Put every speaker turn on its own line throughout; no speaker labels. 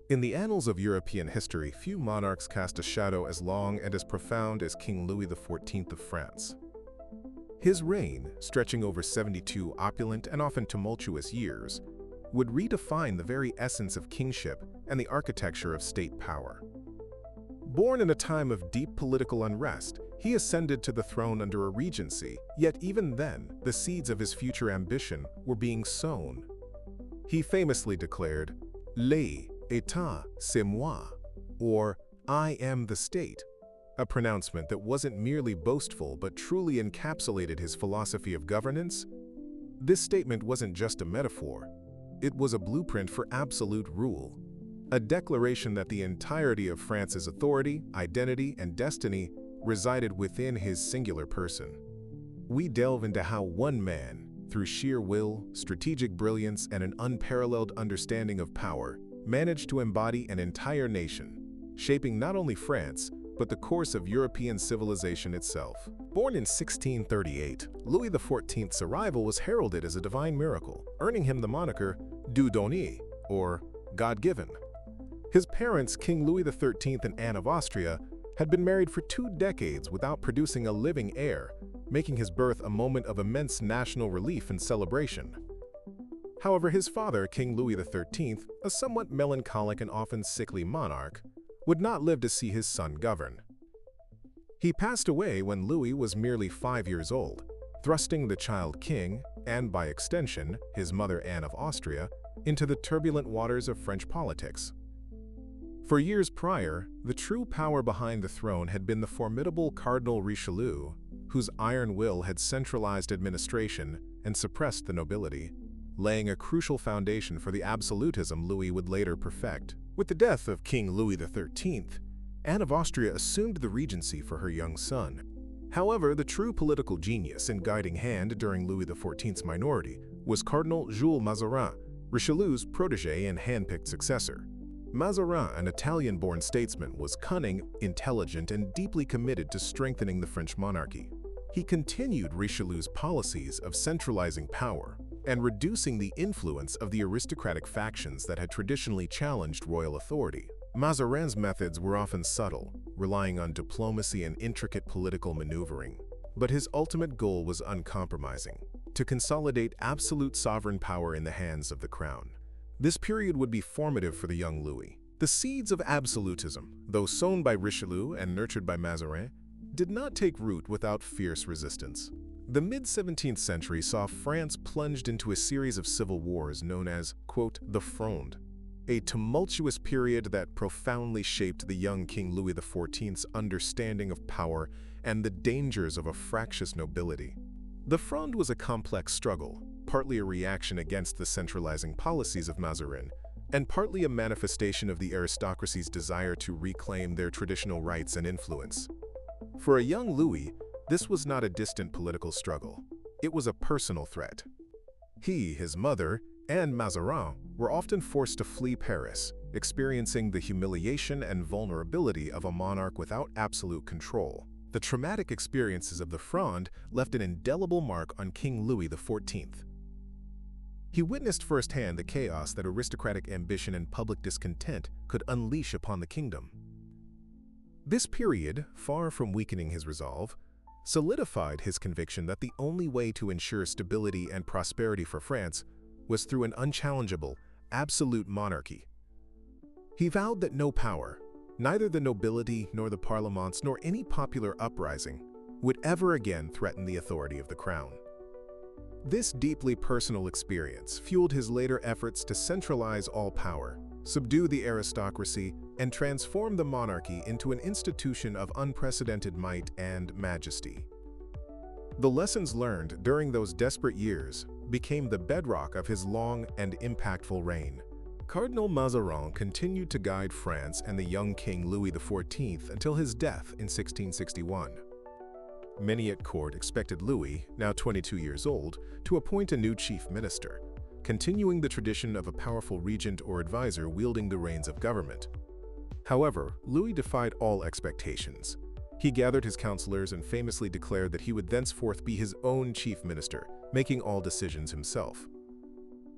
In the annals of European history, few monarchs cast a shadow as long and as profound as King Louis the XIV of France. His reign, stretching over 72 opulent and often tumultuous years, would redefine the very essence of kingship and the architecture of state power. Born in a time of deep political unrest, he ascended to the throne under a regency, yet even then, the seeds of his future ambition were being sown. He famously declared, "L'État, c'est moi," or "I am the state," a pronouncement that wasn't merely boastful but truly encapsulated his philosophy of governance. This statement wasn't just a metaphor. It was a blueprint for absolute rule, a declaration that the entirety of France's authority, identity, and destiny resided within his singular person. We delve into how one man, through sheer will, strategic brilliance, and an unparalleled understanding of power, managed to embody an entire nation, shaping not only France, but the course of European civilization itself. Born in 1638, Louis XIV's arrival was heralded as a divine miracle, earning him the moniker Dieu donné, or God-given. His parents, King Louis XIII and Anne of Austria, had been married for 2 decades without producing a living heir, making his birth a moment of immense national relief and celebration. However, his father, King Louis XIII, a somewhat melancholic and often sickly monarch, would not live to see his son govern. He passed away when Louis was merely 5 years old, thrusting the child king, and by extension, his mother Anne of Austria, into the turbulent waters of French politics. For years prior, the true power behind the throne had been the formidable Cardinal Richelieu, whose iron will had centralized administration and suppressed the nobility, laying a crucial foundation for the absolutism Louis would later perfect. With the death of King Louis XIII, Anne of Austria assumed the regency for her young son. However, the true political genius and guiding hand during Louis XIV's minority was Cardinal Jules Mazarin, Richelieu's protege and handpicked successor. Mazarin, an Italian-born statesman, was cunning, intelligent, and deeply committed to strengthening the French monarchy. He continued Richelieu's policies of centralizing power and reducing the influence of the aristocratic factions that had traditionally challenged royal authority. Mazarin's methods were often subtle, relying on diplomacy and intricate political maneuvering. But his ultimate goal was uncompromising: to consolidate absolute sovereign power in the hands of the crown. This period would be formative for the young Louis. The seeds of absolutism, though sown by Richelieu and nurtured by Mazarin, did not take root without fierce resistance. The mid-17th century saw France plunged into a series of civil wars known as, quote, the Fronde, a tumultuous period that profoundly shaped the young King Louis XIV's understanding of power and the dangers of a fractious nobility. The Fronde was a complex struggle, partly a reaction against the centralizing policies of Mazarin, and partly a manifestation of the aristocracy's desire to reclaim their traditional rights and influence. For a young Louis, this was not a distant political struggle. It was a personal threat. He, his mother, and Mazarin were often forced to flee Paris, experiencing the humiliation and vulnerability of a monarch without absolute control. The traumatic experiences of the Fronde left an indelible mark on King Louis XIV. He witnessed firsthand the chaos that aristocratic ambition and public discontent could unleash upon the kingdom. This period, far from weakening his resolve, solidified his conviction that the only way to ensure stability and prosperity for France was through an unchallengeable, absolute monarchy. He vowed that no power, neither the nobility nor the parlements nor any popular uprising, would ever again threaten the authority of the crown. This deeply personal experience fueled his later efforts to centralize all power, subdue the aristocracy, and transform the monarchy into an institution of unprecedented might and majesty. The lessons learned during those desperate years became the bedrock of his long and impactful reign. Cardinal Mazarin continued to guide France and the young King Louis XIV until his death in 1661. Many at court expected Louis, now 22 years old, to appoint a new chief minister, continuing the tradition of a powerful regent or advisor wielding the reins of government. However, Louis defied all expectations. He gathered his counselors and famously declared that he would thenceforth be his own chief minister, making all decisions himself.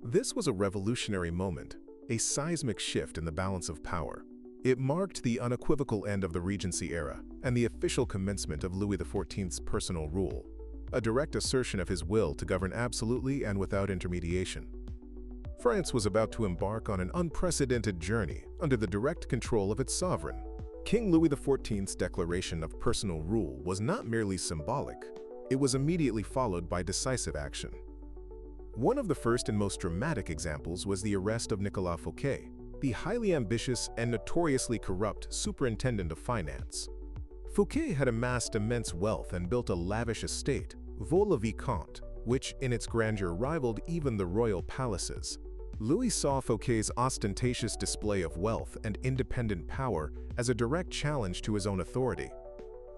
This was a revolutionary moment. a seismic shift in the balance of power. It marked the unequivocal end of the Regency era and the official commencement of Louis XIV's personal rule, a direct assertion of his will to govern absolutely and without intermediation. France was about to embark on an unprecedented journey under the direct control of its sovereign. King Louis XIV's declaration of personal rule was not merely symbolic, it was immediately followed by decisive action. One of the first and most dramatic examples was the arrest of Nicolas Fouquet, the highly ambitious and notoriously corrupt superintendent of finance. Fouquet had amassed immense wealth and built a lavish estate, Vaux-le-Vicomte, which in its grandeur rivaled even the royal palaces. Louis saw Fouquet's ostentatious display of wealth and independent power as a direct challenge to his own authority.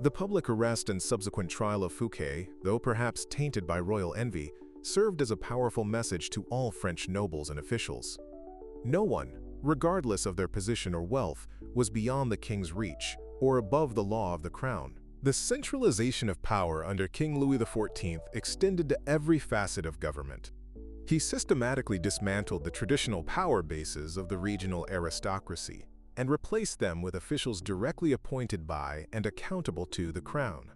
The public arrest and subsequent trial of Fouquet, though perhaps tainted by royal envy, served as a powerful message to all French nobles and officials. No one, regardless of their position or wealth, was beyond the king's reach or above the law of the crown. The centralization of power under King Louis XIV extended to every facet of government. He systematically dismantled the traditional power bases of the regional aristocracy and replaced them with officials directly appointed by and accountable to the crown.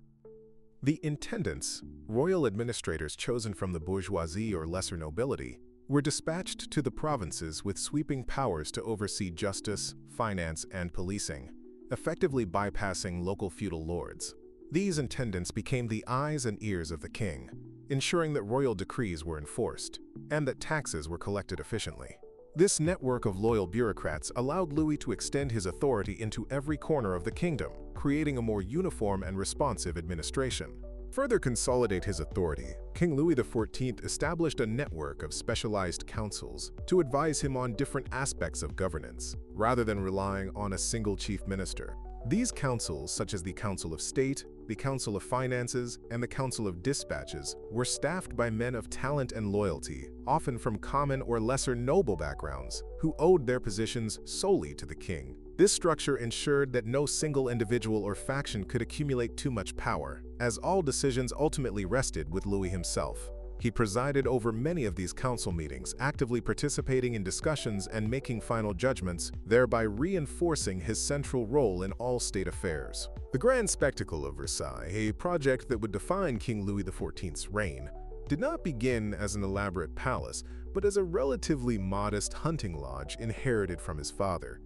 The intendants, royal administrators chosen from the bourgeoisie or lesser nobility, were dispatched to the provinces with sweeping powers to oversee justice, finance, and policing, effectively bypassing local feudal lords. These intendants became the eyes and ears of the king, ensuring that royal decrees were enforced and that taxes were collected efficiently. This network of loyal bureaucrats allowed Louis to extend his authority into every corner of the kingdom, creating a more uniform and responsive administration. Further consolidate his authority, King Louis XIV established a network of specialized councils to advise him on different aspects of governance, rather than relying on a single chief minister. These councils, such as the Council of State, the Council of Finances, and the Council of Dispatches, were staffed by men of talent and loyalty, often from common or lesser noble backgrounds, who owed their positions solely to the king. This structure ensured that no single individual or faction could accumulate too much power, as all decisions ultimately rested with Louis himself. He presided over many of these council meetings, actively participating in discussions and making final judgments, thereby reinforcing his central role in all state affairs. The grand spectacle of Versailles, a project that would define King Louis XIV's reign, did not begin as an elaborate palace, but as a relatively modest hunting lodge inherited from his father.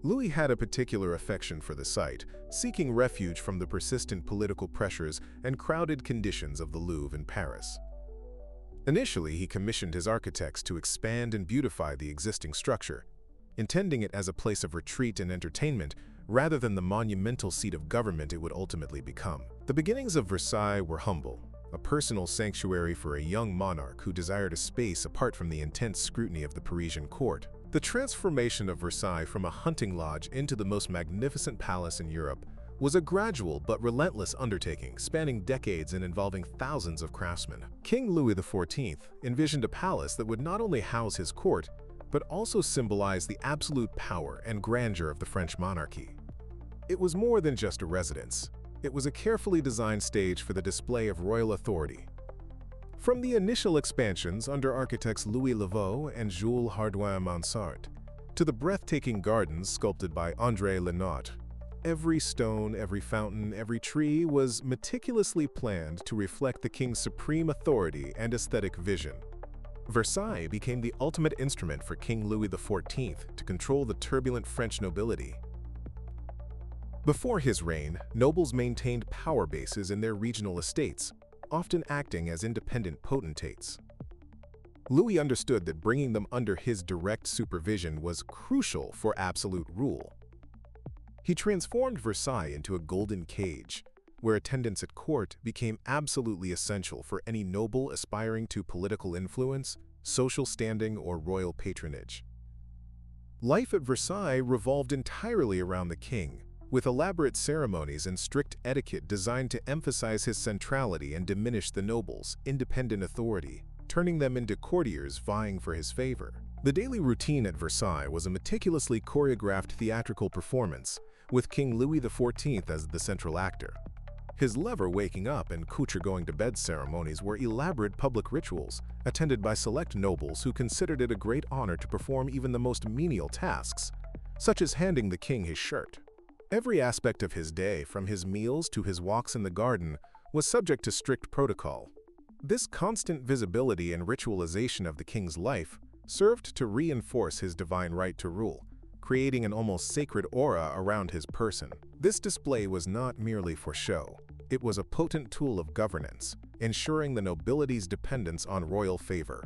Louis had a particular affection for the site, seeking refuge from the persistent political pressures and crowded conditions of the Louvre in Paris. Initially, he commissioned his architects to expand and beautify the existing structure, intending it as a place of retreat and entertainment rather than the monumental seat of government it would ultimately become. The beginnings of Versailles were humble, a personal sanctuary for a young monarch who desired a space apart from the intense scrutiny of the Parisian court. The transformation of Versailles from a hunting lodge into the most magnificent palace in Europe was a gradual but relentless undertaking spanning decades and involving thousands of craftsmen. King Louis XIV envisioned a palace that would not only house his court, but also symbolize the absolute power and grandeur of the French monarchy. It was more than just a residence. It was a carefully designed stage for the display of royal authority. From the initial expansions under architects Louis Lavaux and Jules Hardouin-Mansart, to the breathtaking gardens sculpted by André Lenotre, every stone, every fountain, every tree was meticulously planned to reflect the king's supreme authority and aesthetic vision. Versailles became the ultimate instrument for King Louis XIV to control the turbulent French nobility. Before his reign, nobles maintained power bases in their regional estates, often acting as independent potentates. Louis understood that bringing them under his direct supervision was crucial for absolute rule. He transformed Versailles into a golden cage, where attendance at court became absolutely essential for any noble aspiring to political influence, social standing, or royal patronage. Life at Versailles revolved entirely around the king, with elaborate ceremonies and strict etiquette designed to emphasize his centrality and diminish the nobles' independent authority, turning them into courtiers vying for his favor. The daily routine at Versailles was a meticulously choreographed theatrical performance, with King Louis XIV as the central actor. His lever waking up and couture going to bed ceremonies were elaborate public rituals, attended by select nobles who considered it a great honor to perform even the most menial tasks, such as handing the king his shirt. Every aspect of his day, from his meals to his walks in the garden, was subject to strict protocol. This constant visibility and ritualization of the king's life served to reinforce his divine right to rule, creating an almost sacred aura around his person. This display was not merely for show. It was a potent tool of governance, ensuring the nobility's dependence on royal favor.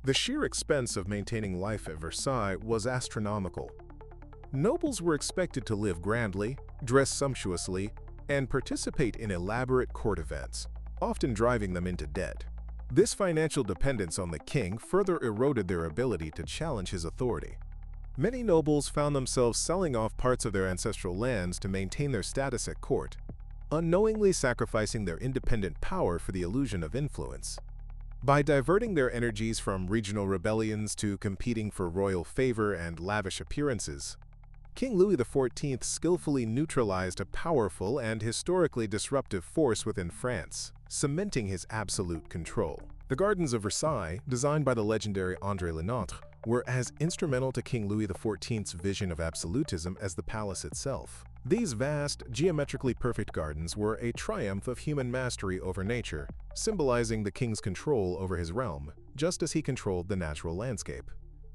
The sheer expense of maintaining life at Versailles was astronomical. Nobles were expected to live grandly, dress sumptuously, and participate in elaborate court events, often driving them into debt. This financial dependence on the king further eroded their ability to challenge his authority. Many nobles found themselves selling off parts of their ancestral lands to maintain their status at court, unknowingly sacrificing their independent power for the illusion of influence. By diverting their energies from regional rebellions to competing for royal favor and lavish appearances, King Louis XIV skillfully neutralized a powerful and historically disruptive force within France, cementing his absolute control. The gardens of Versailles, designed by the legendary André Le Nôtre, were as instrumental to King Louis XIV's vision of absolutism as the palace itself. These vast, geometrically perfect gardens were a triumph of human mastery over nature, symbolizing the king's control over his realm, just as he controlled the natural landscape.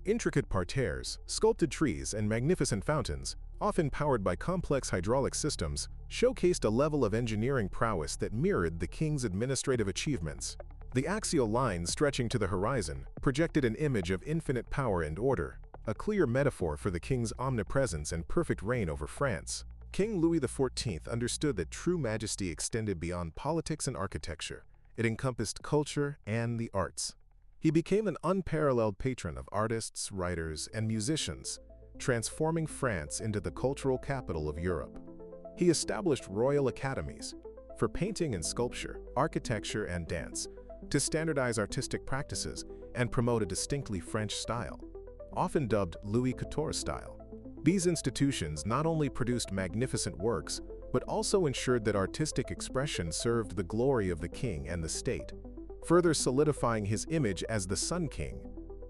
Intricate parterres, sculpted trees, and magnificent fountains, often powered by complex hydraulic systems, showcased a level of engineering prowess that mirrored the king's administrative achievements. The axial lines stretching to the horizon projected an image of infinite power and order, a clear metaphor for the king's omnipresence and perfect reign over France. King Louis XIV understood that true majesty extended beyond politics and architecture. It encompassed culture and the arts. He became an unparalleled patron of artists, writers, and musicians, transforming France into the cultural capital of Europe. He established royal academies for painting and sculpture, architecture and dance, to standardize artistic practices and promote a distinctly French style, often dubbed Louis Couture style. These institutions not only produced magnificent works, but also ensured that artistic expression served the glory of the king and the state, further solidifying his image as the Sun King,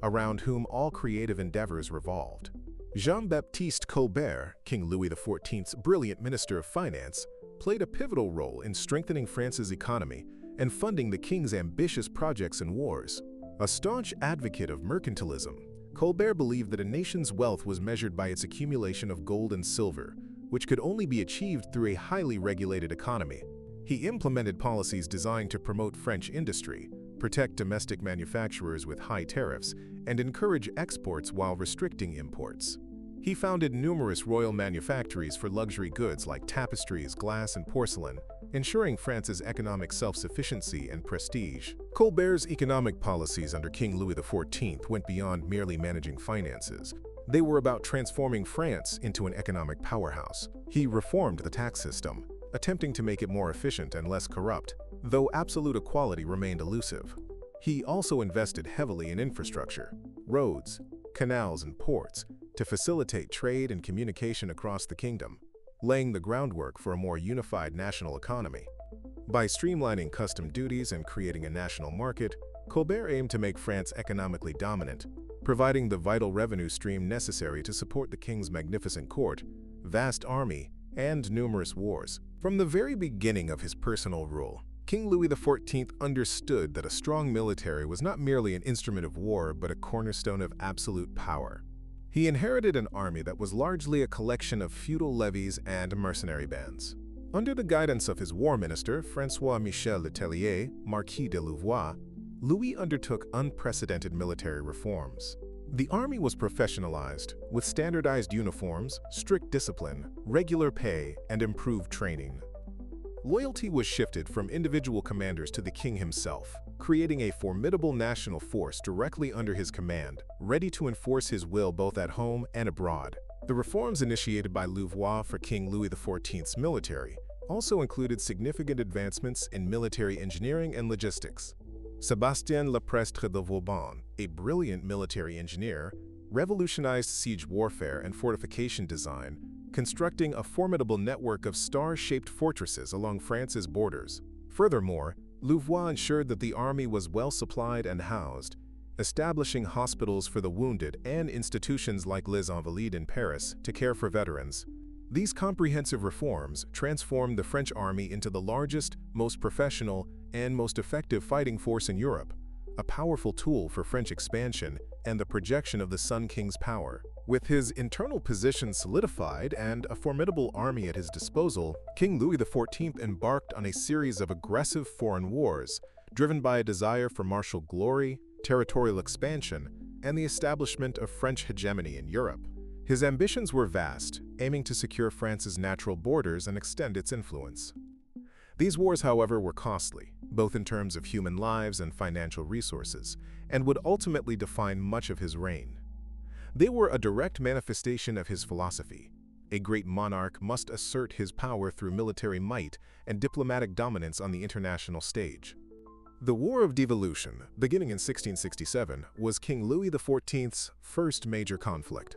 around whom all creative endeavors revolved. Jean-Baptiste Colbert, King Louis XIV's brilliant minister of finance, played a pivotal role in strengthening France's economy and funding the king's ambitious projects and wars. A staunch advocate of mercantilism, Colbert believed that a nation's wealth was measured by its accumulation of gold and silver, which could only be achieved through a highly regulated economy. He implemented policies designed to promote French industry, protect domestic manufacturers with high tariffs, and encourage exports while restricting imports. He founded numerous royal manufactories for luxury goods like tapestries, glass, and porcelain, ensuring France's economic self-sufficiency and prestige. Colbert's economic policies under King Louis XIV went beyond merely managing finances. They were about transforming France into an economic powerhouse. He reformed the tax system, attempting to make it more efficient and less corrupt, though absolute equality remained elusive. He also invested heavily in infrastructure, roads, canals, and ports, to facilitate trade and communication across the kingdom, laying the groundwork for a more unified national economy. By streamlining custom duties and creating a national market, Colbert aimed to make France economically dominant, providing the vital revenue stream necessary to support the king's magnificent court, vast army, and numerous wars. From the very beginning of his personal rule, King Louis XIV understood that a strong military was not merely an instrument of war but a cornerstone of absolute power. He inherited an army that was largely a collection of feudal levies and mercenary bands. Under the guidance of his war minister, François-Michel Le Tellier, Marquis de Louvois, Louis undertook unprecedented military reforms. The army was professionalized, with standardized uniforms, strict discipline, regular pay, and improved training. Loyalty was shifted from individual commanders to the king himself, creating a formidable national force directly under his command, ready to enforce his will both at home and abroad. The reforms initiated by Louvois for King Louis XIV's military also included significant advancements in military engineering and logistics. Sébastien Leprestre de Vauban, a brilliant military engineer, revolutionized siege warfare and fortification design, constructing a formidable network of star-shaped fortresses along France's borders. Furthermore, Louvois ensured that the army was well supplied and housed, establishing hospitals for the wounded and institutions like Les Invalides in Paris to care for veterans. These comprehensive reforms transformed the French army into the largest, most professional, and most effective fighting force in Europe, a powerful tool for French expansion and the projection of the Sun King's power. With his internal position solidified and a formidable army at his disposal, King Louis the Fourteenth embarked on a series of aggressive foreign wars, driven by a desire for martial glory, territorial expansion, and the establishment of French hegemony in Europe. His ambitions were vast, aiming to secure France's natural borders and extend its influence. These wars, however, were costly, both in terms of human lives and financial resources, and would ultimately define much of his reign. They were a direct manifestation of his philosophy. A great monarch must assert his power through military might and diplomatic dominance on the international stage. The War of Devolution, beginning in 1667, was King Louis the Fourteenth's first major conflict.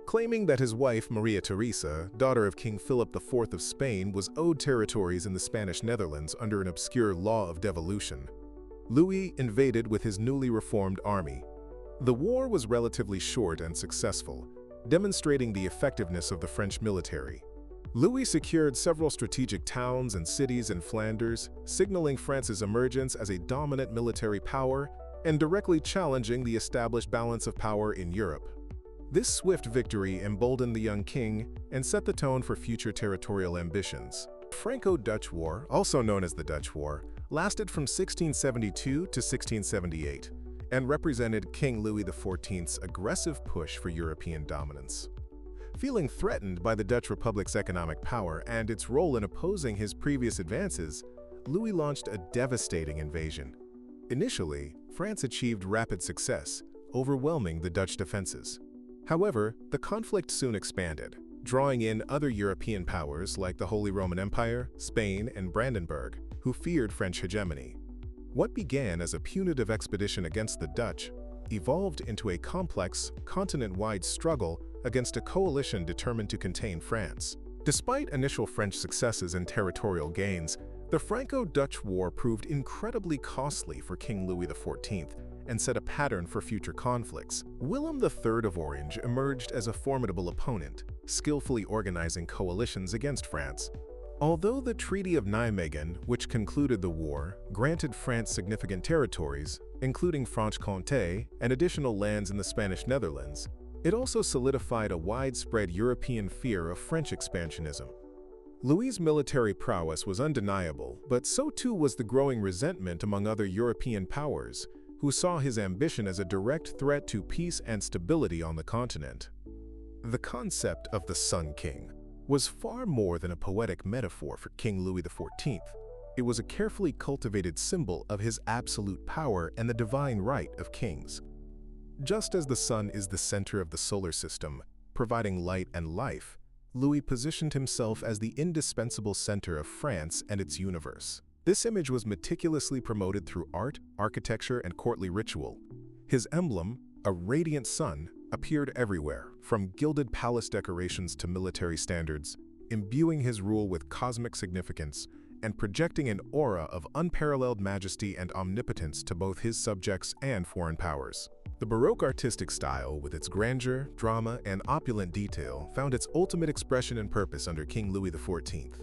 Claiming that his wife, Maria Theresa, daughter of King Philip IV of Spain, was owed territories in the Spanish Netherlands under an obscure law of devolution, Louis invaded with his newly reformed army. The war was relatively short and successful, demonstrating the effectiveness of the French military. Louis secured several strategic towns and cities in Flanders, signaling France's emergence as a dominant military power and directly challenging the established balance of power in Europe. This swift victory emboldened the young king and set the tone for future territorial ambitions. The Franco-Dutch War, also known as the Dutch War, lasted from 1672 to 1678 and represented King Louis XIV's aggressive push for European dominance. Feeling threatened by the Dutch Republic's economic power and its role in opposing his previous advances, Louis launched a devastating invasion. Initially, France achieved rapid success, overwhelming the Dutch defenses. However, the conflict soon expanded, drawing in other European powers like the Holy Roman Empire, Spain, and Brandenburg, who feared French hegemony. What began as a punitive expedition against the Dutch evolved into a complex, continent-wide struggle against a coalition determined to contain France. Despite initial French successes and territorial gains, the Franco-Dutch War proved incredibly costly for King Louis XIV and set a pattern for future conflicts. Willem III of Orange emerged as a formidable opponent, skillfully organizing coalitions against France. Although the Treaty of Nijmegen, which concluded the war, granted France significant territories, including Franche-Comté and additional lands in the Spanish Netherlands, it also solidified a widespread European fear of French expansionism. Louis's military prowess was undeniable, but so too was the growing resentment among other European powers, who saw his ambition as a direct threat to peace and stability on the continent. The concept of the Sun King was far more than a poetic metaphor for King Louis XIV. It was a carefully cultivated symbol of his absolute power and the divine right of kings. Just as the sun is the center of the solar system, providing light and life, Louis positioned himself as the indispensable center of France and its universe. This image was meticulously promoted through art, architecture, and courtly ritual. His emblem, a radiant sun, appeared everywhere, from gilded palace decorations to military standards, imbuing his rule with cosmic significance and projecting an aura of unparalleled majesty and omnipotence to both his subjects and foreign powers. The Baroque artistic style, with its grandeur, drama, and opulent detail, found its ultimate expression and purpose under King Louis XIV.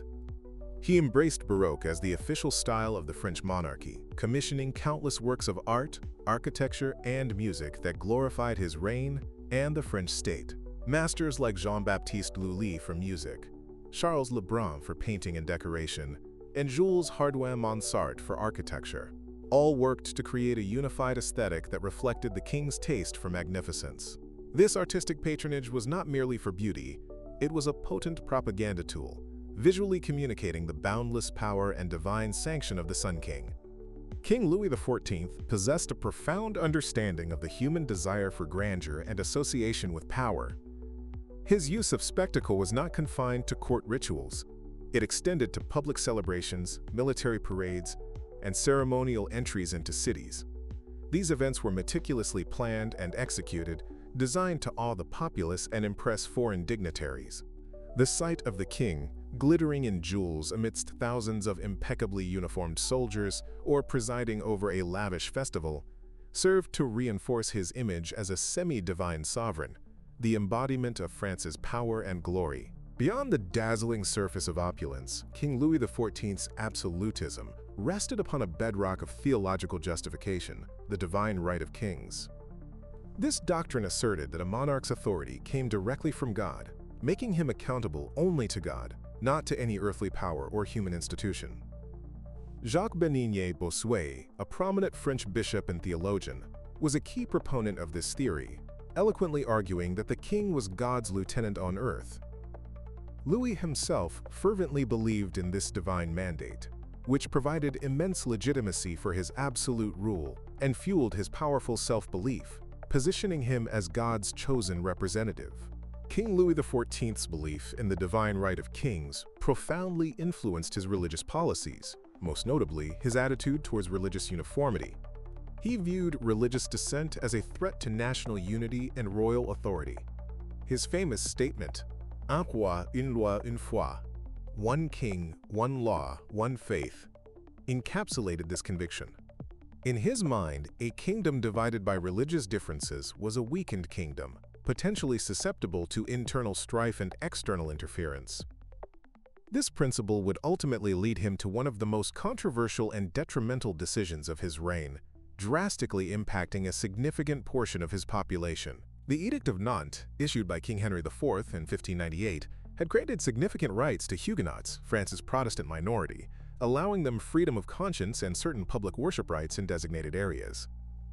He embraced Baroque as the official style of the French monarchy, commissioning countless works of art, architecture, and music that glorified his reign and the French state. Masters like Jean-Baptiste Lully for music, Charles Lebrun for painting and decoration, and Jules Hardouin-Mansart for architecture, all worked to create a unified aesthetic that reflected the king's taste for magnificence. This artistic patronage was not merely for beauty, it was a potent propaganda tool, visually communicating the boundless power and divine sanction of the Sun King. King Louis XIV possessed a profound understanding of the human desire for grandeur and association with power. His use of spectacle was not confined to court rituals. It extended to public celebrations, military parades, and ceremonial entries into cities. These events were meticulously planned and executed, designed to awe the populace and impress foreign dignitaries. The sight of the king, glittering in jewels amidst thousands of impeccably uniformed soldiers or presiding over a lavish festival, served to reinforce his image as a semi-divine sovereign, the embodiment of France's power and glory. Beyond the dazzling surface of opulence, King Louis XIV's absolutism rested upon a bedrock of theological justification, the divine right of kings. This doctrine asserted that a monarch's authority came directly from God, making him accountable only to God, not to any earthly power or human institution. Jacques Bénigne Bossuet, a prominent French bishop and theologian, was a key proponent of this theory, eloquently arguing that the king was God's lieutenant on earth. Louis himself fervently believed in this divine mandate, which provided immense legitimacy for his absolute rule and fueled his powerful self-belief, positioning him as God's chosen representative. King Louis XIV's belief in the divine right of kings profoundly influenced his religious policies, most notably his attitude towards religious uniformity. He viewed religious dissent as a threat to national unity and royal authority. His famous statement, "Un roi, une loi, une foi," one king, one law, one faith, encapsulated this conviction. In his mind, a kingdom divided by religious differences was a weakened kingdom, potentially susceptible to internal strife and external interference. This principle would ultimately lead him to one of the most controversial and detrimental decisions of his reign, drastically impacting a significant portion of his population. The Edict of Nantes, issued by King Henry IV in 1598, had granted significant rights to Huguenots, France's Protestant minority, allowing them freedom of conscience and certain public worship rights in designated areas.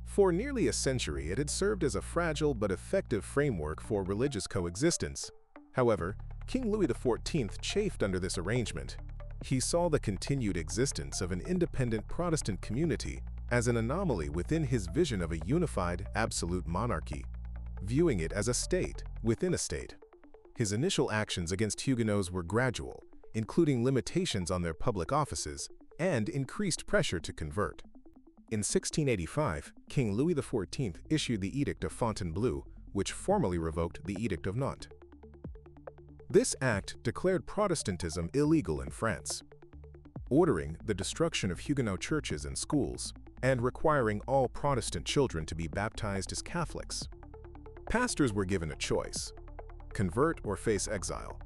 For nearly a century, it had served as a fragile but effective framework for religious coexistence. However, King Louis XIV chafed under this arrangement. He saw the continued existence of an independent Protestant community as an anomaly within his vision of a unified, absolute monarchy, viewing it as a state within a state. His initial actions against Huguenots were gradual, including limitations on their public offices and increased pressure to convert. In 1685, King Louis XIV issued the Edict of Fontainebleau, which formally revoked the Edict of Nantes. This act declared Protestantism illegal in France, ordering the destruction of Huguenot churches and schools, and requiring all Protestant children to be baptized as Catholics. Pastors were given a choice: convert or face exile.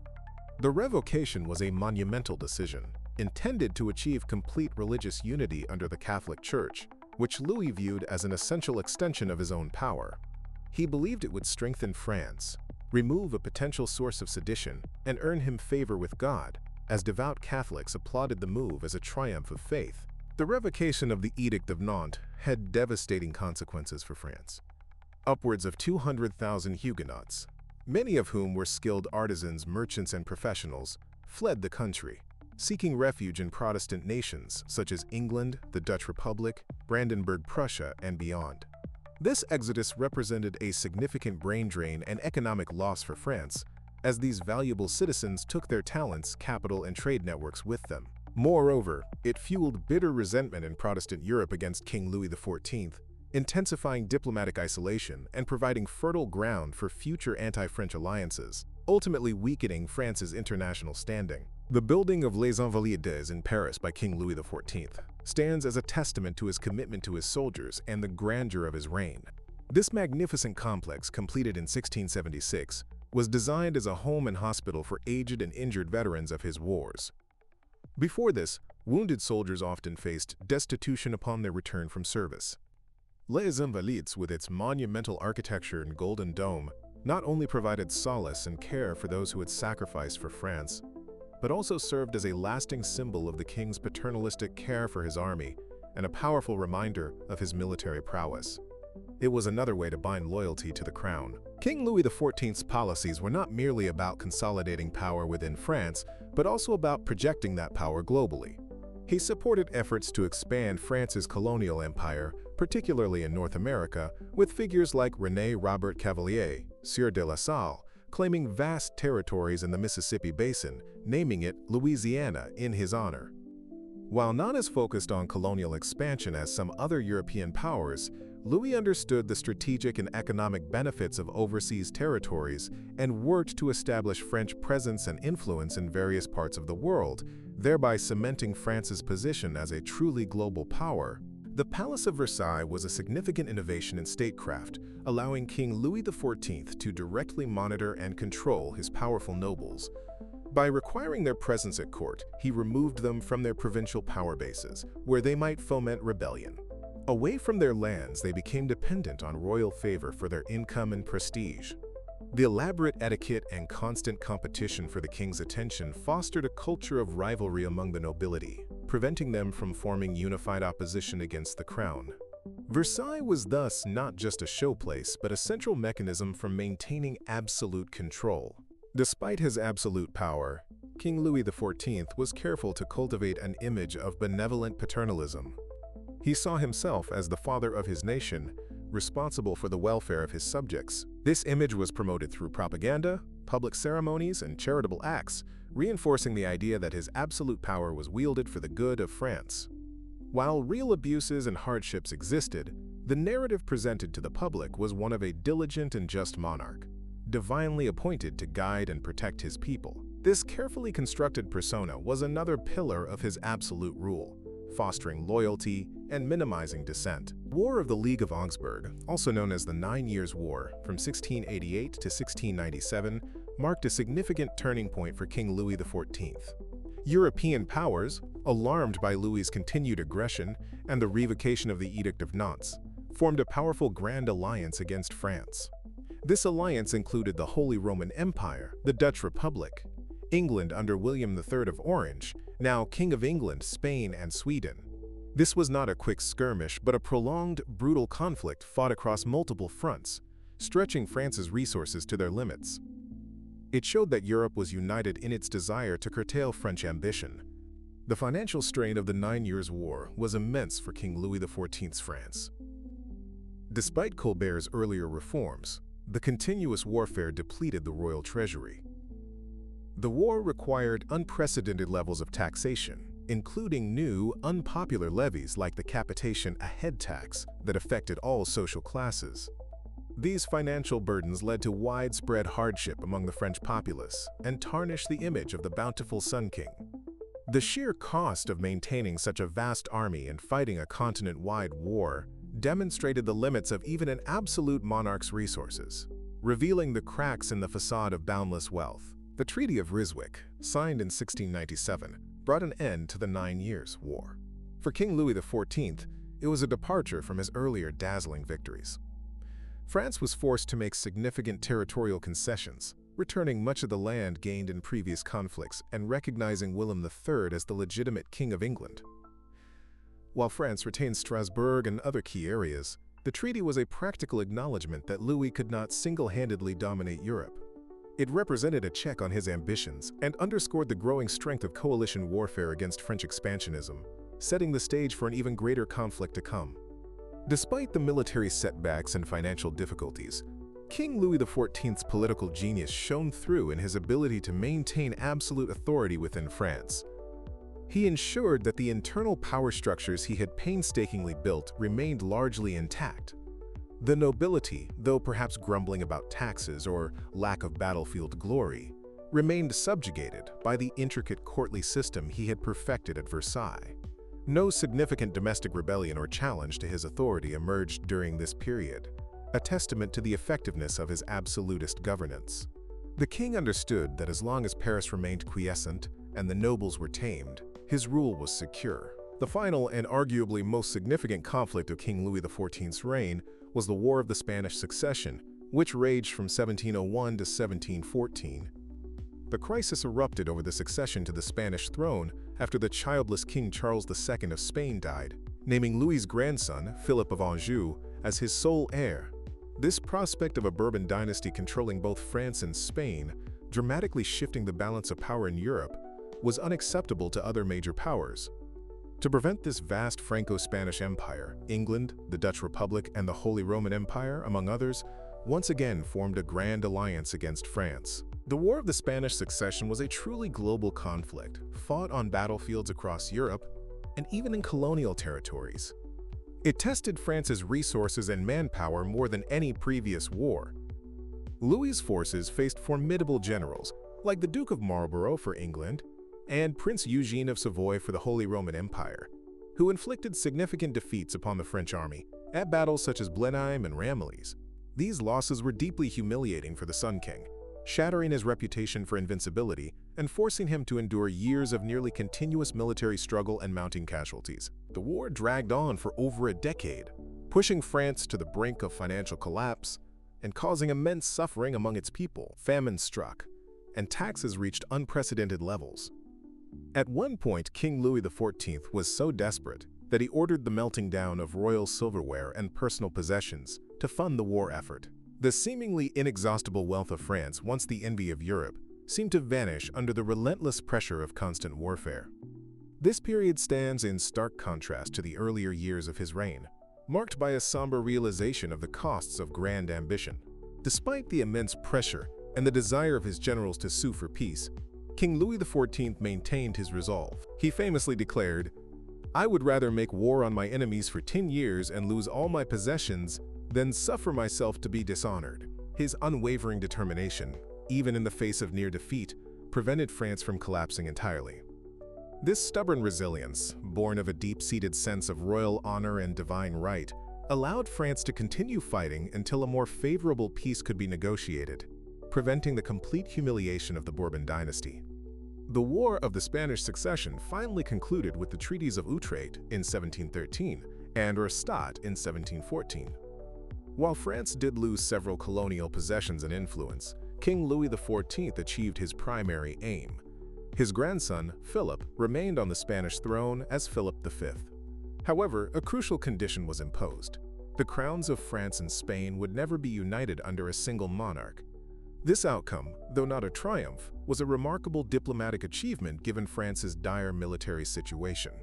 The revocation was a monumental decision, intended to achieve complete religious unity under the Catholic Church, which Louis viewed as an essential extension of his own power. He believed it would strengthen France, remove a potential source of sedition, and earn him favor with God, as devout Catholics applauded the move as a triumph of faith. The revocation of the Edict of Nantes had devastating consequences for France. Upwards of 200,000 Huguenots, many of whom were skilled artisans, merchants, and professionals, fled the country, seeking refuge in Protestant nations such as England, the Dutch Republic, Brandenburg Prussia, and beyond. This exodus represented a significant brain drain and economic loss for France, as these valuable citizens took their talents, capital, and trade networks with them. Moreover, it fueled bitter resentment in Protestant Europe against King Louis XIV, intensifying diplomatic isolation and providing fertile ground for future anti-French alliances, ultimately weakening France's international standing. The building of Les Invalides in Paris by King Louis XIV stands as a testament to his commitment to his soldiers and the grandeur of his reign. This magnificent complex, completed in 1676, was designed as a home and hospital for aged and injured veterans of his wars. Before this, wounded soldiers often faced destitution upon their return from service. Les Invalides, with its monumental architecture and golden dome, not only provided solace and care for those who had sacrificed for France, but also served as a lasting symbol of the king's paternalistic care for his army and a powerful reminder of his military prowess. It was another way to bind loyalty to the crown. King Louis XIV's policies were not merely about consolidating power within France, but also about projecting that power globally. He supported efforts to expand France's colonial empire, particularly in North America, with figures like René Robert Cavelier, Sieur de la Salle, claiming vast territories in the Mississippi Basin, naming it Louisiana in his honor. While not as focused on colonial expansion as some other European powers, Louis understood the strategic and economic benefits of overseas territories and worked to establish French presence and influence in various parts of the world, thereby cementing France's position as a truly global power. The Palace of Versailles was a significant innovation in statecraft, allowing King Louis the Fourteenth to directly monitor and control his powerful nobles. By requiring their presence at court, he removed them from their provincial power bases, where they might foment rebellion. Away from their lands, they became dependent on royal favor for their income and prestige. The elaborate etiquette and constant competition for the king's attention fostered a culture of rivalry among the nobility, preventing them from forming unified opposition against the crown. Versailles was thus not just a showplace, but a central mechanism for maintaining absolute control. Despite his absolute power, King Louis XIV was careful to cultivate an image of benevolent paternalism. He saw himself as the father of his nation, responsible for the welfare of his subjects. This image was promoted through propaganda, public ceremonies, and charitable acts, reinforcing the idea that his absolute power was wielded for the good of France. While real abuses and hardships existed, the narrative presented to the public was one of a diligent and just monarch, divinely appointed to guide and protect his people. This carefully constructed persona was another pillar of his absolute rule, fostering loyalty and minimizing dissent. War of the League of Augsburg, also known as the 9 Years' War from 1688 to 1697, marked a significant turning point for King Louis XIV. European powers, alarmed by Louis's continued aggression and the revocation of the Edict of Nantes, formed a powerful Grand Alliance against France. This alliance included the Holy Roman Empire, the Dutch Republic, England under William III of Orange, now King of England, Spain, and Sweden. This was not a quick skirmish, but a prolonged, brutal conflict fought across multiple fronts, stretching France's resources to their limits. It showed that Europe was united in its desire to curtail French ambition. The financial strain of the 9 Years' War was immense for King Louis XIV's France. Despite Colbert's earlier reforms, the continuous warfare depleted the royal treasury. The war required unprecedented levels of taxation, including new, unpopular levies like the capitation a head tax that affected all social classes. These financial burdens led to widespread hardship among the French populace and tarnished the image of the bountiful Sun King. The sheer cost of maintaining such a vast army and fighting a continent-wide war demonstrated the limits of even an absolute monarch's resources, revealing the cracks in the facade of boundless wealth. The Treaty of Ryswick, signed in 1697, brought an end to the 9 Years' War. For King Louis XIV, it was a departure from his earlier dazzling victories. France was forced to make significant territorial concessions, returning much of the land gained in previous conflicts and recognizing William III as the legitimate King of England. While France retained Strasbourg and other key areas, the treaty was a practical acknowledgement that Louis could not single-handedly dominate Europe. It represented a check on his ambitions and underscored the growing strength of coalition warfare against French expansionism, setting the stage for an even greater conflict to come. Despite the military setbacks and financial difficulties, King Louis XIV's political genius shone through in his ability to maintain absolute authority within France. He ensured that the internal power structures he had painstakingly built remained largely intact. The nobility, though perhaps grumbling about taxes or lack of battlefield glory, remained subjugated by the intricate courtly system he had perfected at Versailles. No significant domestic rebellion or challenge to his authority emerged during this period, a testament to the effectiveness of his absolutist governance. The king understood that as long as Paris remained quiescent and the nobles were tamed, his rule was secure. The final and arguably most significant conflict of King Louis XIV's reign was the War of the Spanish Succession, which raged from 1701 to 1714. The crisis erupted over the succession to the Spanish throne after the childless King Charles II of Spain died, naming Louis's grandson, Philip of Anjou, as his sole heir. This prospect of a Bourbon dynasty controlling both France and Spain, dramatically shifting the balance of power in Europe, was unacceptable to other major powers. To prevent this vast Franco-Spanish empire, England, the Dutch Republic, and the Holy Roman Empire, among others, once again formed a grand alliance against France. The War of the Spanish Succession was a truly global conflict, fought on battlefields across Europe and even in colonial territories. It tested France's resources and manpower more than any previous war. Louis's forces faced formidable generals, like the Duke of Marlborough for England and Prince Eugene of Savoy for the Holy Roman Empire, who inflicted significant defeats upon the French army at battles such as Blenheim and Ramillies. These losses were deeply humiliating for the Sun King, shattering his reputation for invincibility and forcing him to endure years of nearly continuous military struggle and mounting casualties. The war dragged on for over a decade, pushing France to the brink of financial collapse and causing immense suffering among its people. Famine struck, and taxes reached unprecedented levels. At one point, King Louis the Fourteenth was so desperate that he ordered the melting down of royal silverware and personal possessions to fund the war effort. The seemingly inexhaustible wealth of France, once the envy of Europe, seemed to vanish under the relentless pressure of constant warfare. This period stands in stark contrast to the earlier years of his reign, marked by a somber realization of the costs of grand ambition. Despite the immense pressure and the desire of his generals to sue for peace, King Louis XIV maintained his resolve. He famously declared, "I would rather make war on my enemies for 10 years and lose all my possessions than suffer myself to be dishonored." His unwavering determination, even in the face of near defeat, prevented France from collapsing entirely. This stubborn resilience, born of a deep-seated sense of royal honor and divine right, allowed France to continue fighting until a more favorable peace could be negotiated, preventing the complete humiliation of the Bourbon dynasty. The War of the Spanish Succession finally concluded with the treaties of Utrecht in 1713 and Rastatt in 1714. While France did lose several colonial possessions and influence, King Louis XIV achieved his primary aim. His grandson, Philip, remained on the Spanish throne as Philip V. However, a crucial condition was imposed. The crowns of France and Spain would never be united under a single monarch. This outcome, though not a triumph, was a remarkable diplomatic achievement given France's dire military situation.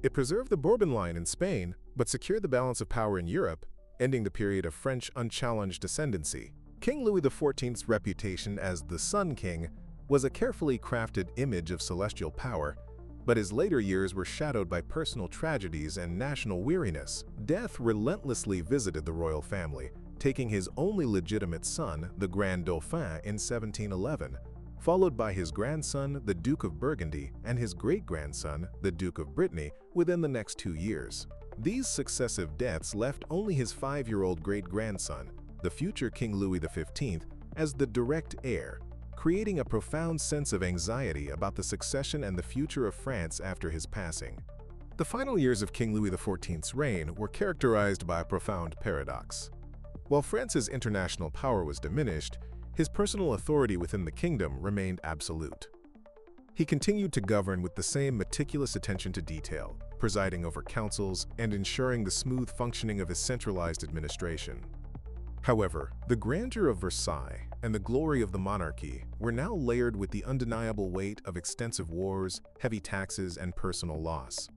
It preserved the Bourbon line in Spain, but secured the balance of power in Europe, ending the period of French unchallenged ascendancy. King Louis XIV's reputation as the Sun King was a carefully crafted image of celestial power, but his later years were shadowed by personal tragedies and national weariness. Death relentlessly visited the royal family, taking his only legitimate son, the Grand Dauphin, in 1711, followed by his grandson, the Duke of Burgundy, and his great-grandson, the Duke of Brittany, within the next 2 years. These successive deaths left only his 5-year-old great-grandson, the future King Louis XV, as the direct heir, creating a profound sense of anxiety about the succession and the future of France after his passing. The final years of King Louis XIV's reign were characterized by a profound paradox. While France's international power was diminished, his personal authority within the kingdom remained absolute. He continued to govern with the same meticulous attention to detail, presiding over councils and ensuring the smooth functioning of his centralized administration. However, the grandeur of Versailles and the glory of the monarchy were now layered with the undeniable weight of extensive wars, heavy taxes, and personal loss.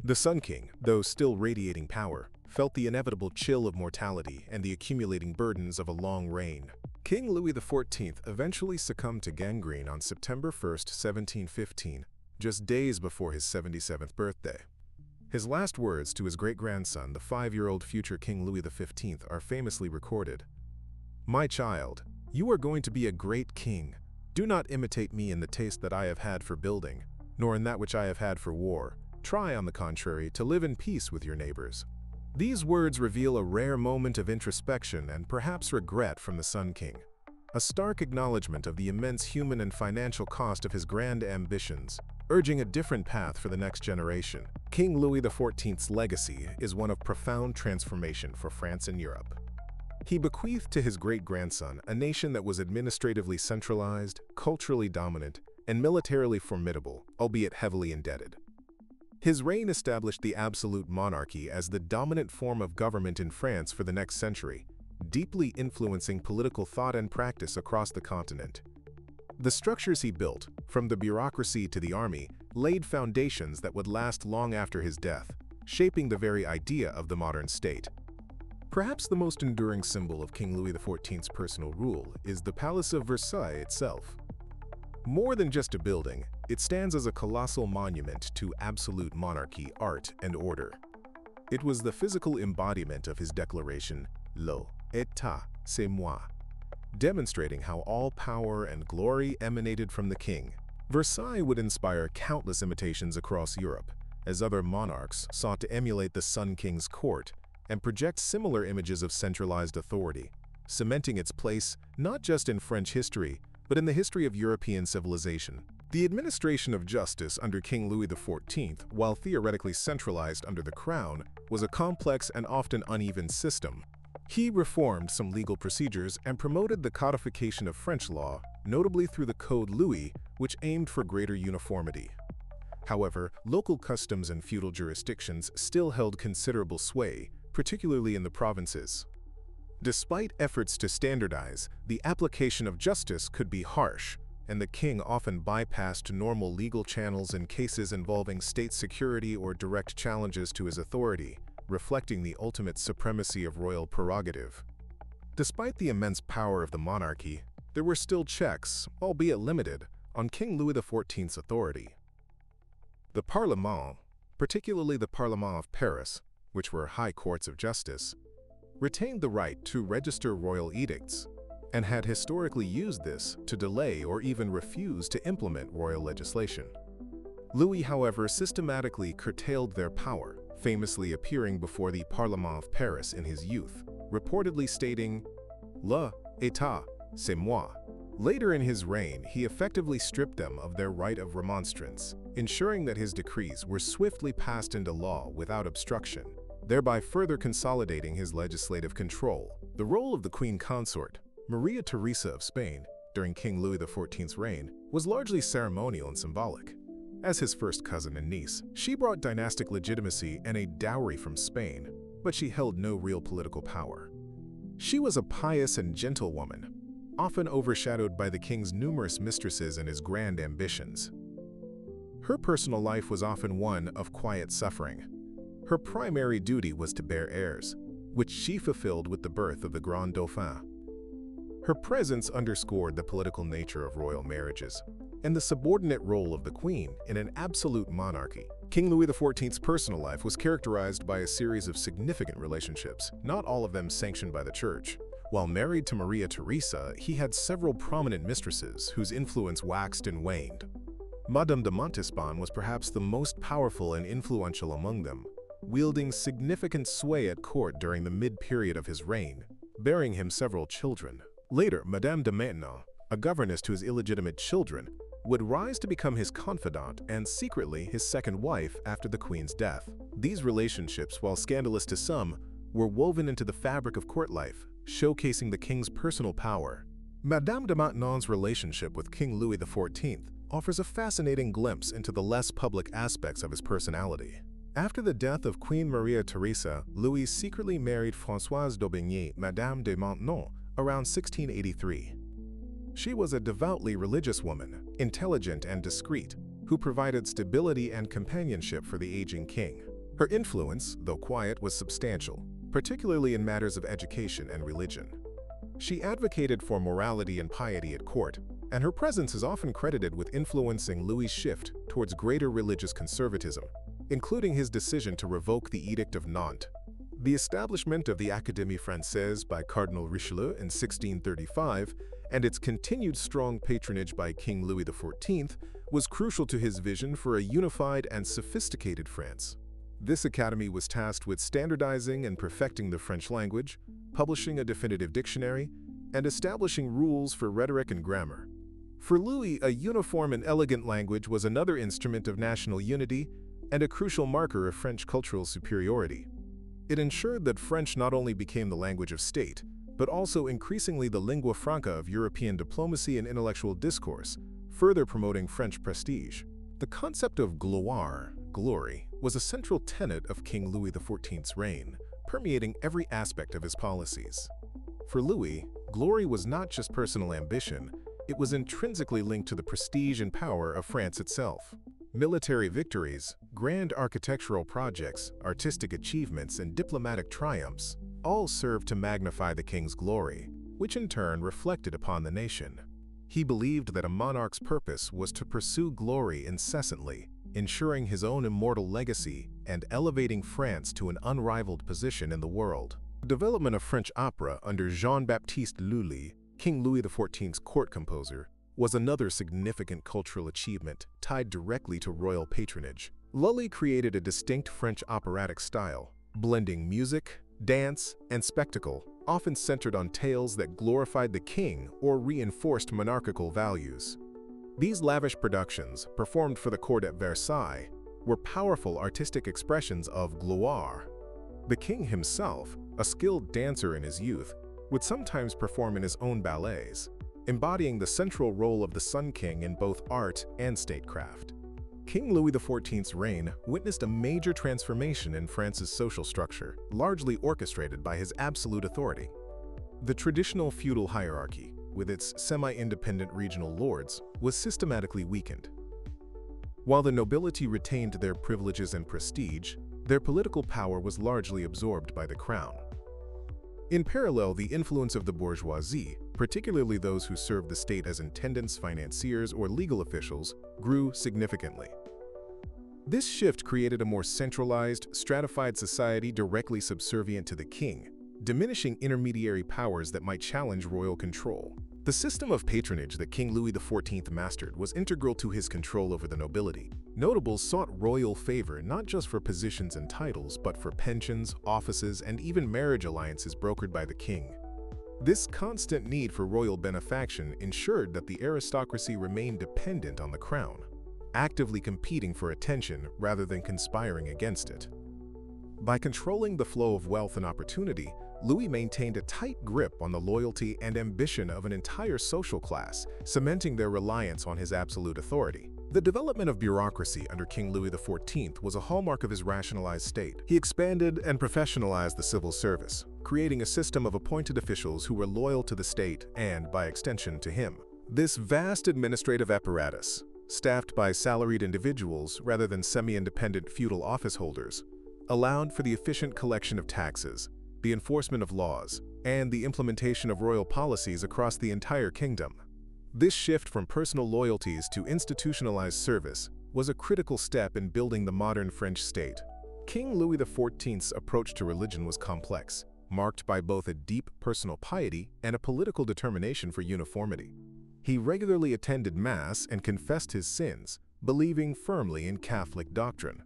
The Sun King, though still radiating power, felt the inevitable chill of mortality and the accumulating burdens of a long reign. King Louis XIV eventually succumbed to gangrene on September 1, 1715, just days before his 77th birthday. His last words to his great-grandson, the 5-year-old future King Louis XV, are famously recorded. "My child, you are going to be a great king. Do not imitate me in the taste that I have had for building, nor in that which I have had for war. Try, on the contrary, to live in peace with your neighbors." These words reveal a rare moment of introspection and perhaps regret from the Sun King, a stark acknowledgement of the immense human and financial cost of his grand ambitions, urging a different path for the next generation. King Louis XIV's legacy is one of profound transformation for France and Europe. He bequeathed to his great-grandson a nation that was administratively centralized, culturally dominant, and militarily formidable, albeit heavily indebted. His reign established the absolute monarchy as the dominant form of government in France for the next century, deeply influencing political thought and practice across the continent. The structures he built, from the bureaucracy to the army, laid foundations that would last long after his death, shaping the very idea of the modern state. Perhaps the most enduring symbol of King Louis XIV's personal rule is the Palace of Versailles itself. More than just a building, it stands as a colossal monument to absolute monarchy, art, and order. It was the physical embodiment of his declaration, "L'État, c'est moi," demonstrating how all power and glory emanated from the king. Versailles would inspire countless imitations across Europe, as other monarchs sought to emulate the Sun King's court and project similar images of centralized authority, cementing its place not just in French history, but in the history of European civilization. The administration of justice under King Louis the Fourteenth, while theoretically centralized under the crown, was a complex and often uneven system. He reformed some legal procedures and promoted the codification of French law, notably through the Code Louis, which aimed for greater uniformity. However, local customs and feudal jurisdictions still held considerable sway, particularly in the provinces. Despite efforts to standardize, the application of justice could be harsh, and the king often bypassed normal legal channels in cases involving state security or direct challenges to his authority, reflecting the ultimate supremacy of royal prerogative. Despite the immense power of the monarchy, there were still checks, albeit limited, on King Louis XIV's authority. The Parlement, particularly the Parlement of Paris, which were high courts of justice, retained the right to register royal edicts, and had historically used this to delay or even refuse to implement royal legislation. Louis, however, systematically curtailed their power, famously appearing before the Parlement of Paris in his youth, reportedly stating, "L'État, c'est moi." Later in his reign, he effectively stripped them of their right of remonstrance, ensuring that his decrees were swiftly passed into law without obstruction, thereby further consolidating his legislative control. The role of the Queen Consort, Maria Theresa of Spain, during King Louis XIV's reign, was largely ceremonial and symbolic. As his first cousin and niece, she brought dynastic legitimacy and a dowry from Spain, but she held no real political power. She was a pious and gentle woman, often overshadowed by the king's numerous mistresses and his grand ambitions. Her personal life was often one of quiet suffering. Her primary duty was to bear heirs, which she fulfilled with the birth of the Grand Dauphin. Her presence underscored the political nature of royal marriages and the subordinate role of the queen in an absolute monarchy. King Louis XIV's personal life was characterized by a series of significant relationships, not all of them sanctioned by the church. While married to Maria Theresa, he had several prominent mistresses whose influence waxed and waned. Madame de Montespan was perhaps the most powerful and influential among them, wielding significant sway at court during the mid-period of his reign, bearing him several children. Later, Madame de Maintenon, a governess to his illegitimate children, would rise to become his confidant and secretly his second wife after the queen's death. These relationships, while scandalous to some, were woven into the fabric of court life, showcasing the king's personal power. Madame de Maintenon's relationship with King Louis XIV offers a fascinating glimpse into the less public aspects of his personality. After the death of Queen Maria Theresa, Louis secretly married Françoise d'Aubigny, Madame de Maintenon, around 1683. She was a devoutly religious woman, intelligent and discreet, who provided stability and companionship for the aging king. Her influence, though quiet, was substantial, particularly in matters of education and religion. She advocated for morality and piety at court, and her presence is often credited with influencing Louis's shift towards greater religious conservatism, including his decision to revoke the Edict of Nantes. The establishment of the Académie Française by Cardinal Richelieu in 1635 and its continued strong patronage by King Louis XIV was crucial to his vision for a unified and sophisticated France. This academy was tasked with standardizing and perfecting the French language, publishing a definitive dictionary, and establishing rules for rhetoric and grammar. For Louis, a uniform and elegant language was another instrument of national unity and a crucial marker of French cultural superiority. It ensured that French not only became the language of state, but also increasingly the lingua franca of European diplomacy and intellectual discourse, further promoting French prestige. The concept of gloire, glory, was a central tenet of King Louis XIV's reign, permeating every aspect of his policies. For Louis, glory was not just personal ambition, it was intrinsically linked to the prestige and power of France itself. Military victories, grand architectural projects, artistic achievements, and diplomatic triumphs all served to magnify the king's glory, which in turn reflected upon the nation. He believed that a monarch's purpose was to pursue glory incessantly, ensuring his own immortal legacy and elevating France to an unrivaled position in the world. The development of French opera under Jean-Baptiste Lully, King Louis XIV's court composer, was another significant cultural achievement tied directly to royal patronage. Lully created a distinct French operatic style, blending music, dance, and spectacle, often centered on tales that glorified the king or reinforced monarchical values. These lavish productions, performed for the court at Versailles, were powerful artistic expressions of gloire. The king himself, a skilled dancer in his youth, would sometimes perform in his own ballets, embodying the central role of the Sun King in both art and statecraft. King Louis XIV's reign witnessed a major transformation in France's social structure, largely orchestrated by his absolute authority. The traditional feudal hierarchy, with its semi-independent regional lords, was systematically weakened. While the nobility retained their privileges and prestige, their political power was largely absorbed by the crown. In parallel, the influence of the bourgeoisie, particularly those who served the state as intendants, financiers, or legal officials, grew significantly. This shift created a more centralized, stratified society directly subservient to the king, diminishing intermediary powers that might challenge royal control. The system of patronage that King Louis XIV mastered was integral to his control over the nobility. Notables sought royal favor not just for positions and titles, but for pensions, offices, and even marriage alliances brokered by the king. This constant need for royal benefaction ensured that the aristocracy remained dependent on the crown, actively competing for attention rather than conspiring against it. By controlling the flow of wealth and opportunity, Louis maintained a tight grip on the loyalty and ambition of an entire social class, cementing their reliance on his absolute authority. The development of bureaucracy under King Louis XIV was a hallmark of his rationalized state. He expanded and professionalized the civil service, creating a system of appointed officials who were loyal to the state and, by extension, to him. This vast administrative apparatus, staffed by salaried individuals rather than semi-independent feudal office holders, allowed for the efficient collection of taxes, the enforcement of laws, and the implementation of royal policies across the entire kingdom. This shift from personal loyalties to institutionalized service was a critical step in building the modern French state. King Louis XIV's approach to religion was complex, marked by both a deep personal piety and a political determination for uniformity. He regularly attended Mass and confessed his sins, believing firmly in Catholic doctrine.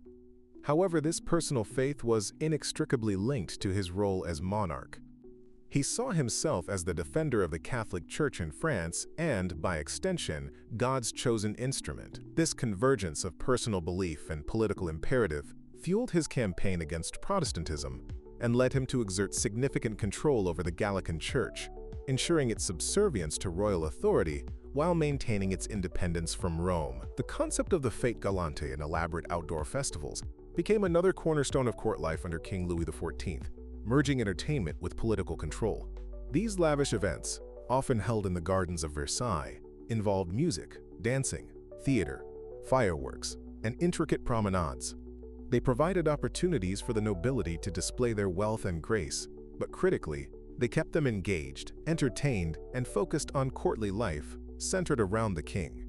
However, this personal faith was inextricably linked to his role as monarch. He saw himself as the defender of the Catholic Church in France and, by extension, God's chosen instrument. This convergence of personal belief and political imperative fueled his campaign against Protestantism and led him to exert significant control over the Gallican Church, ensuring its subservience to royal authority while maintaining its independence from Rome. The concept of the fête galante and elaborate outdoor festivals became another cornerstone of court life under King Louis XIV, merging entertainment with political control. These lavish events, often held in the gardens of Versailles, involved music, dancing, theater, fireworks, and intricate promenades. They provided opportunities for the nobility to display their wealth and grace, but critically, they kept them engaged, entertained, and focused on courtly life, centered around the king.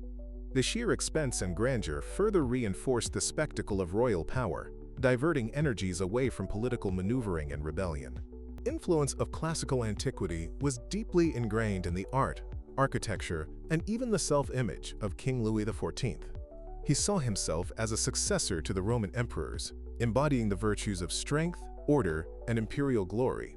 The sheer expense and grandeur further reinforced the spectacle of royal power, diverting energies away from political maneuvering and rebellion. The influence of classical antiquity was deeply ingrained in the art, architecture, and even the self-image of King Louis XIV. He saw himself as a successor to the Roman emperors, embodying the virtues of strength, order, and imperial glory.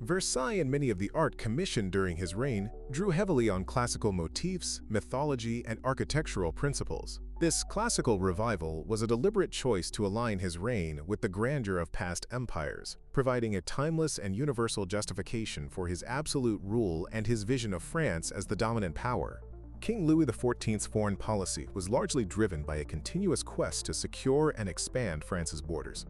Versailles and many of the art commissioned during his reign drew heavily on classical motifs, mythology, and architectural principles. This classical revival was a deliberate choice to align his reign with the grandeur of past empires, providing a timeless and universal justification for his absolute rule and his vision of France as the dominant power. King Louis XIV's foreign policy was largely driven by a continuous quest to secure and expand France's borders.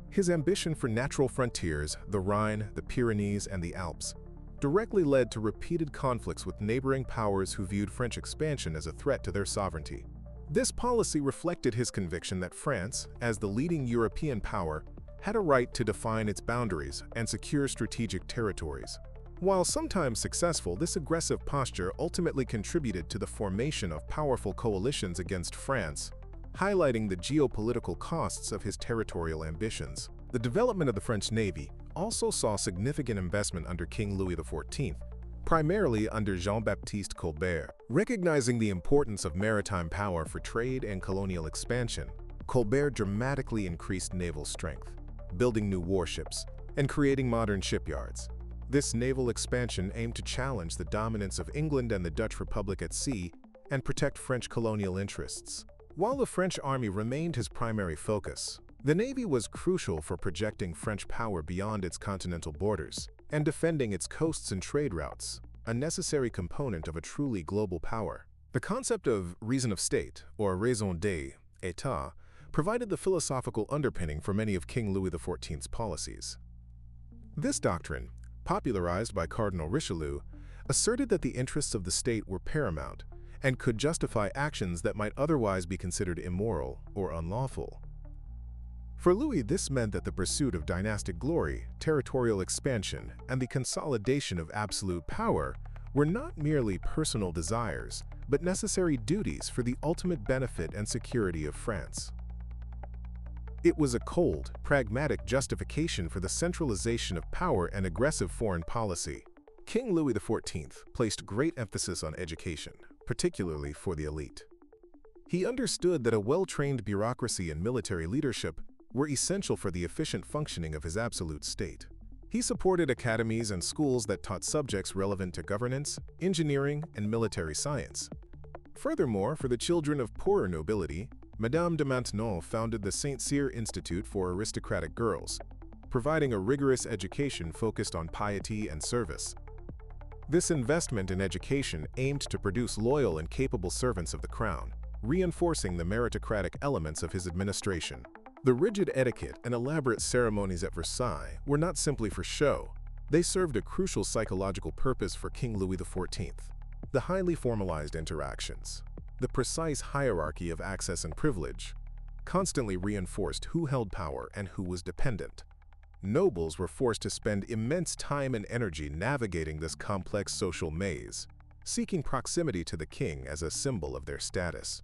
His ambition for natural frontiers, the Rhine, the Pyrenees, and the Alps, directly led to repeated conflicts with neighboring powers who viewed French expansion as a threat to their sovereignty. This policy reflected his conviction that France, as the leading European power, had a right to define its boundaries and secure strategic territories. While sometimes successful, this aggressive posture ultimately contributed to the formation of powerful coalitions against France, highlighting the geopolitical costs of his territorial ambitions. The development of the French Navy also saw significant investment under King Louis the Fourteenth, primarily under Jean-Baptiste Colbert. Recognizing the importance of maritime power for trade and colonial expansion, Colbert dramatically increased naval strength, building new warships, and creating modern shipyards. This naval expansion aimed to challenge the dominance of England and the Dutch Republic at sea and protect French colonial interests. While the French army remained his primary focus, the Navy was crucial for projecting French power beyond its continental borders and defending its coasts and trade routes, a necessary component of a truly global power. The concept of reason of state, or raison d'etat, provided the philosophical underpinning for many of King Louis XIV's policies. This doctrine, popularized by Cardinal Richelieu, asserted that the interests of the state were paramount and could justify actions that might otherwise be considered immoral or unlawful. For Louis, this meant that the pursuit of dynastic glory, territorial expansion, and the consolidation of absolute power were not merely personal desires, but necessary duties for the ultimate benefit and security of France. It was a cold, pragmatic justification for the centralization of power and aggressive foreign policy. King Louis XIV placed great emphasis on education, particularly for the elite. He understood that a well-trained bureaucracy and military leadership were essential for the efficient functioning of his absolute state. He supported academies and schools that taught subjects relevant to governance, engineering, and military science. Furthermore, for the children of poorer nobility, Madame de Maintenon founded the Saint Cyr Institute for aristocratic girls, providing a rigorous education focused on piety and service. This investment in education aimed to produce loyal and capable servants of the crown, reinforcing the meritocratic elements of his administration. The rigid etiquette and elaborate ceremonies at Versailles were not simply for show. They served a crucial psychological purpose for King Louis XIV. The highly formalized interactions, the precise hierarchy of access and privilege, constantly reinforced who held power and who was dependent. Nobles were forced to spend immense time and energy navigating this complex social maze, seeking proximity to the king as a symbol of their status.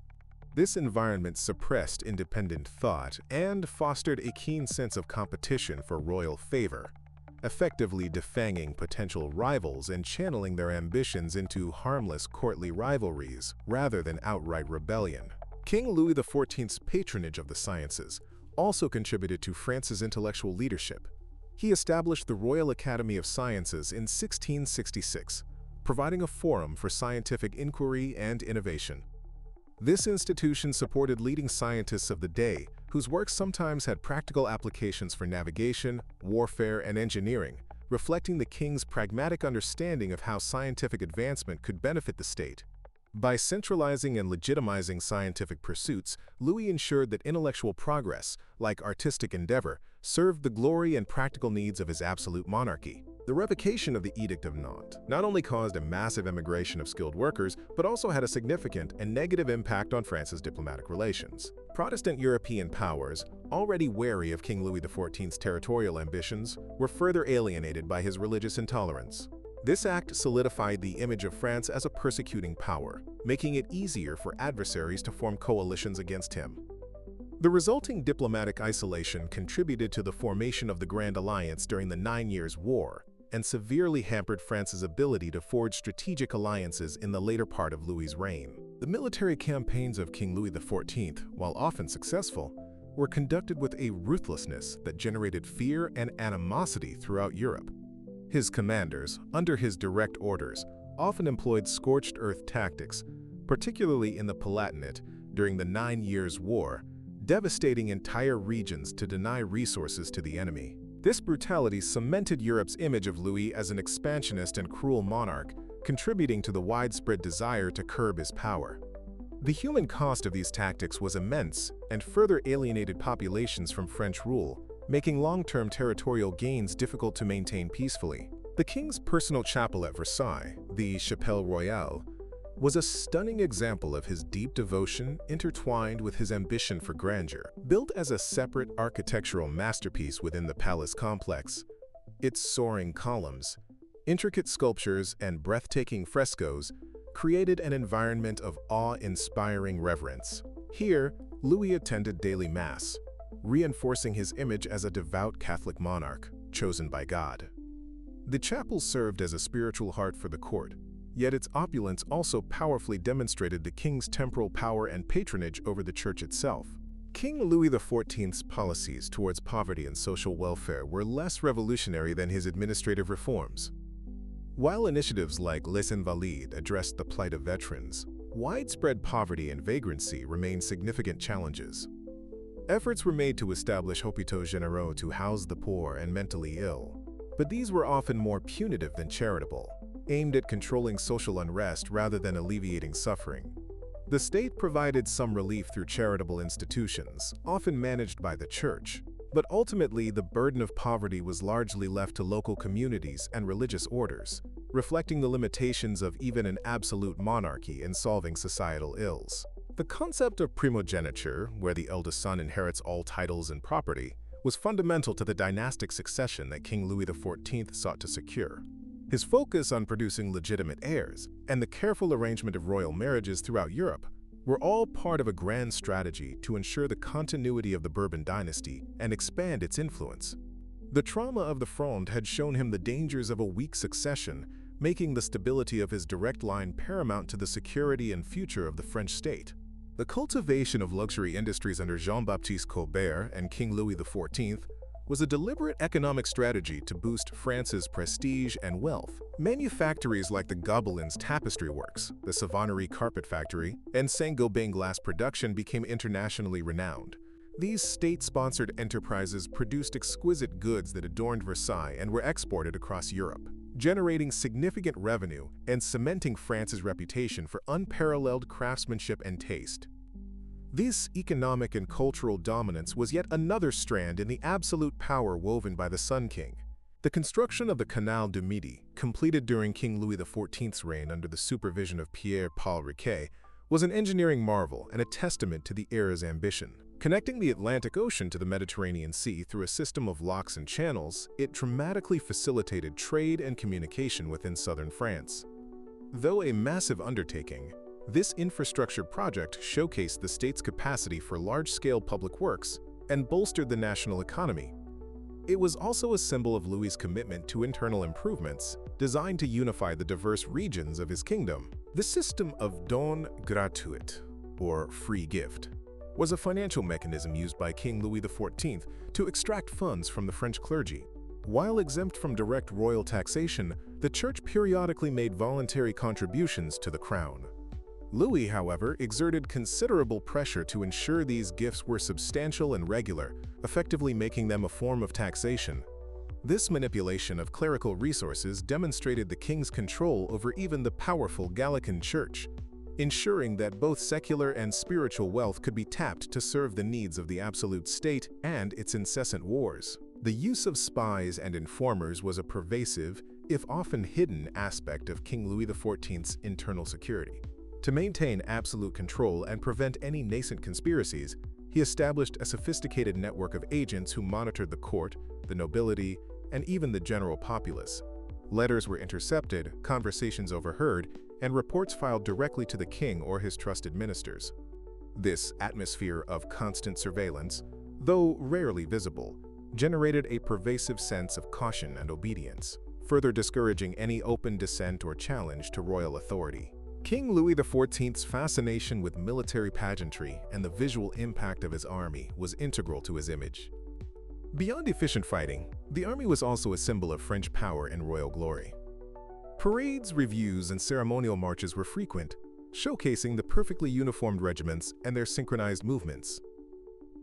This environment suppressed independent thought and fostered a keen sense of competition for royal favor, effectively defanging potential rivals and channeling their ambitions into harmless courtly rivalries rather than outright rebellion. King Louis XIV's patronage of the sciences also contributed to France's intellectual leadership. He established the Royal Academy of Sciences in 1666, providing a forum for scientific inquiry and innovation. This institution supported leading scientists of the day, whose work sometimes had practical applications for navigation, warfare, and engineering, reflecting the king's pragmatic understanding of how scientific advancement could benefit the state. By centralizing and legitimizing scientific pursuits, Louis ensured that intellectual progress, like artistic endeavor, served the glory and practical needs of his absolute monarchy. The revocation of the Edict of Nantes not only caused a massive emigration of skilled workers, but also had a significant and negative impact on France's diplomatic relations. Protestant European powers, already wary of King Louis XIV's territorial ambitions, were further alienated by his religious intolerance. This act solidified the image of France as a persecuting power, making it easier for adversaries to form coalitions against him. The resulting diplomatic isolation contributed to the formation of the Grand Alliance during the 9 Years' War and severely hampered France's ability to forge strategic alliances in the later part of Louis's reign. The military campaigns of King Louis XIV, while often successful, were conducted with a ruthlessness that generated fear and animosity throughout Europe. His commanders, under his direct orders, often employed scorched earth tactics, particularly in the Palatinate during the 9 Years' War, devastating entire regions to deny resources to the enemy. This brutality cemented Europe's image of Louis as an expansionist and cruel monarch, contributing to the widespread desire to curb his power. The human cost of these tactics was immense and further alienated populations from French rule, making long-term territorial gains difficult to maintain peacefully. The king's personal chapel at Versailles, the Chapelle Royale, was a stunning example of his deep devotion intertwined with his ambition for grandeur. Built as a separate architectural masterpiece within the palace complex, its soaring columns, intricate sculptures, and breathtaking frescoes created an environment of awe-inspiring reverence. Here, Louis attended daily Mass, reinforcing his image as a devout Catholic monarch, chosen by God. The chapel served as a spiritual heart for the court, yet its opulence also powerfully demonstrated the king's temporal power and patronage over the church itself. King Louis XIV's policies towards poverty and social welfare were less revolutionary than his administrative reforms. While initiatives like Les Invalides addressed the plight of veterans, widespread poverty and vagrancy remained significant challenges. Efforts were made to establish hôpitaux généraux to house the poor and mentally ill, but these were often more punitive than charitable, aimed at controlling social unrest rather than alleviating suffering. The state provided some relief through charitable institutions, often managed by the church, but ultimately the burden of poverty was largely left to local communities and religious orders, reflecting the limitations of even an absolute monarchy in solving societal ills. The concept of primogeniture, where the eldest son inherits all titles and property, was fundamental to the dynastic succession that King Louis XIV sought to secure. His focus on producing legitimate heirs and the careful arrangement of royal marriages throughout Europe were all part of a grand strategy to ensure the continuity of the Bourbon dynasty and expand its influence. The trauma of the Fronde had shown him the dangers of a weak succession, making the stability of his direct line paramount to the security and future of the French state. The cultivation of luxury industries under Jean-Baptiste Colbert and King Louis XIV was a deliberate economic strategy to boost France's prestige and wealth. Manufactories like the Gobelins tapestry works, the Savonnerie carpet factory, and Saint-Gobain glass production became internationally renowned. These state-sponsored enterprises produced exquisite goods that adorned Versailles and were exported across Europe, generating significant revenue and cementing France's reputation for unparalleled craftsmanship and taste. This economic and cultural dominance was yet another strand in the absolute power woven by the Sun King. The construction of the Canal du Midi, completed during King Louis XIV's reign under the supervision of Pierre-Paul Riquet, was an engineering marvel and a testament to the era's ambition. Connecting the Atlantic Ocean to the Mediterranean Sea through a system of locks and channels, it dramatically facilitated trade and communication within southern France. Though a massive undertaking, this infrastructure project showcased the state's capacity for large-scale public works and bolstered the national economy. It was also a symbol of Louis's commitment to internal improvements designed to unify the diverse regions of his kingdom. The system of don gratuit, or free gift, was a financial mechanism used by King Louis XIV to extract funds from the French clergy. While exempt from direct royal taxation, the church periodically made voluntary contributions to the crown. Louis, however, exerted considerable pressure to ensure these gifts were substantial and regular, effectively making them a form of taxation. This manipulation of clerical resources demonstrated the king's control over even the powerful Gallican church, ensuring that both secular and spiritual wealth could be tapped to serve the needs of the absolute state and its incessant wars. The use of spies and informers was a pervasive, if often hidden, aspect of King Louis XIV's internal security. To maintain absolute control and prevent any nascent conspiracies, he established a sophisticated network of agents who monitored the court, the nobility, and even the general populace. Letters were intercepted, conversations overheard, and reports filed directly to the king or his trusted ministers. This atmosphere of constant surveillance, though rarely visible, generated a pervasive sense of caution and obedience, further discouraging any open dissent or challenge to royal authority. King Louis XIV's fascination with military pageantry and the visual impact of his army was integral to his image. Beyond efficient fighting, the army was also a symbol of French power and royal glory. Parades, reviews, and ceremonial marches were frequent, showcasing the perfectly uniformed regiments and their synchronized movements.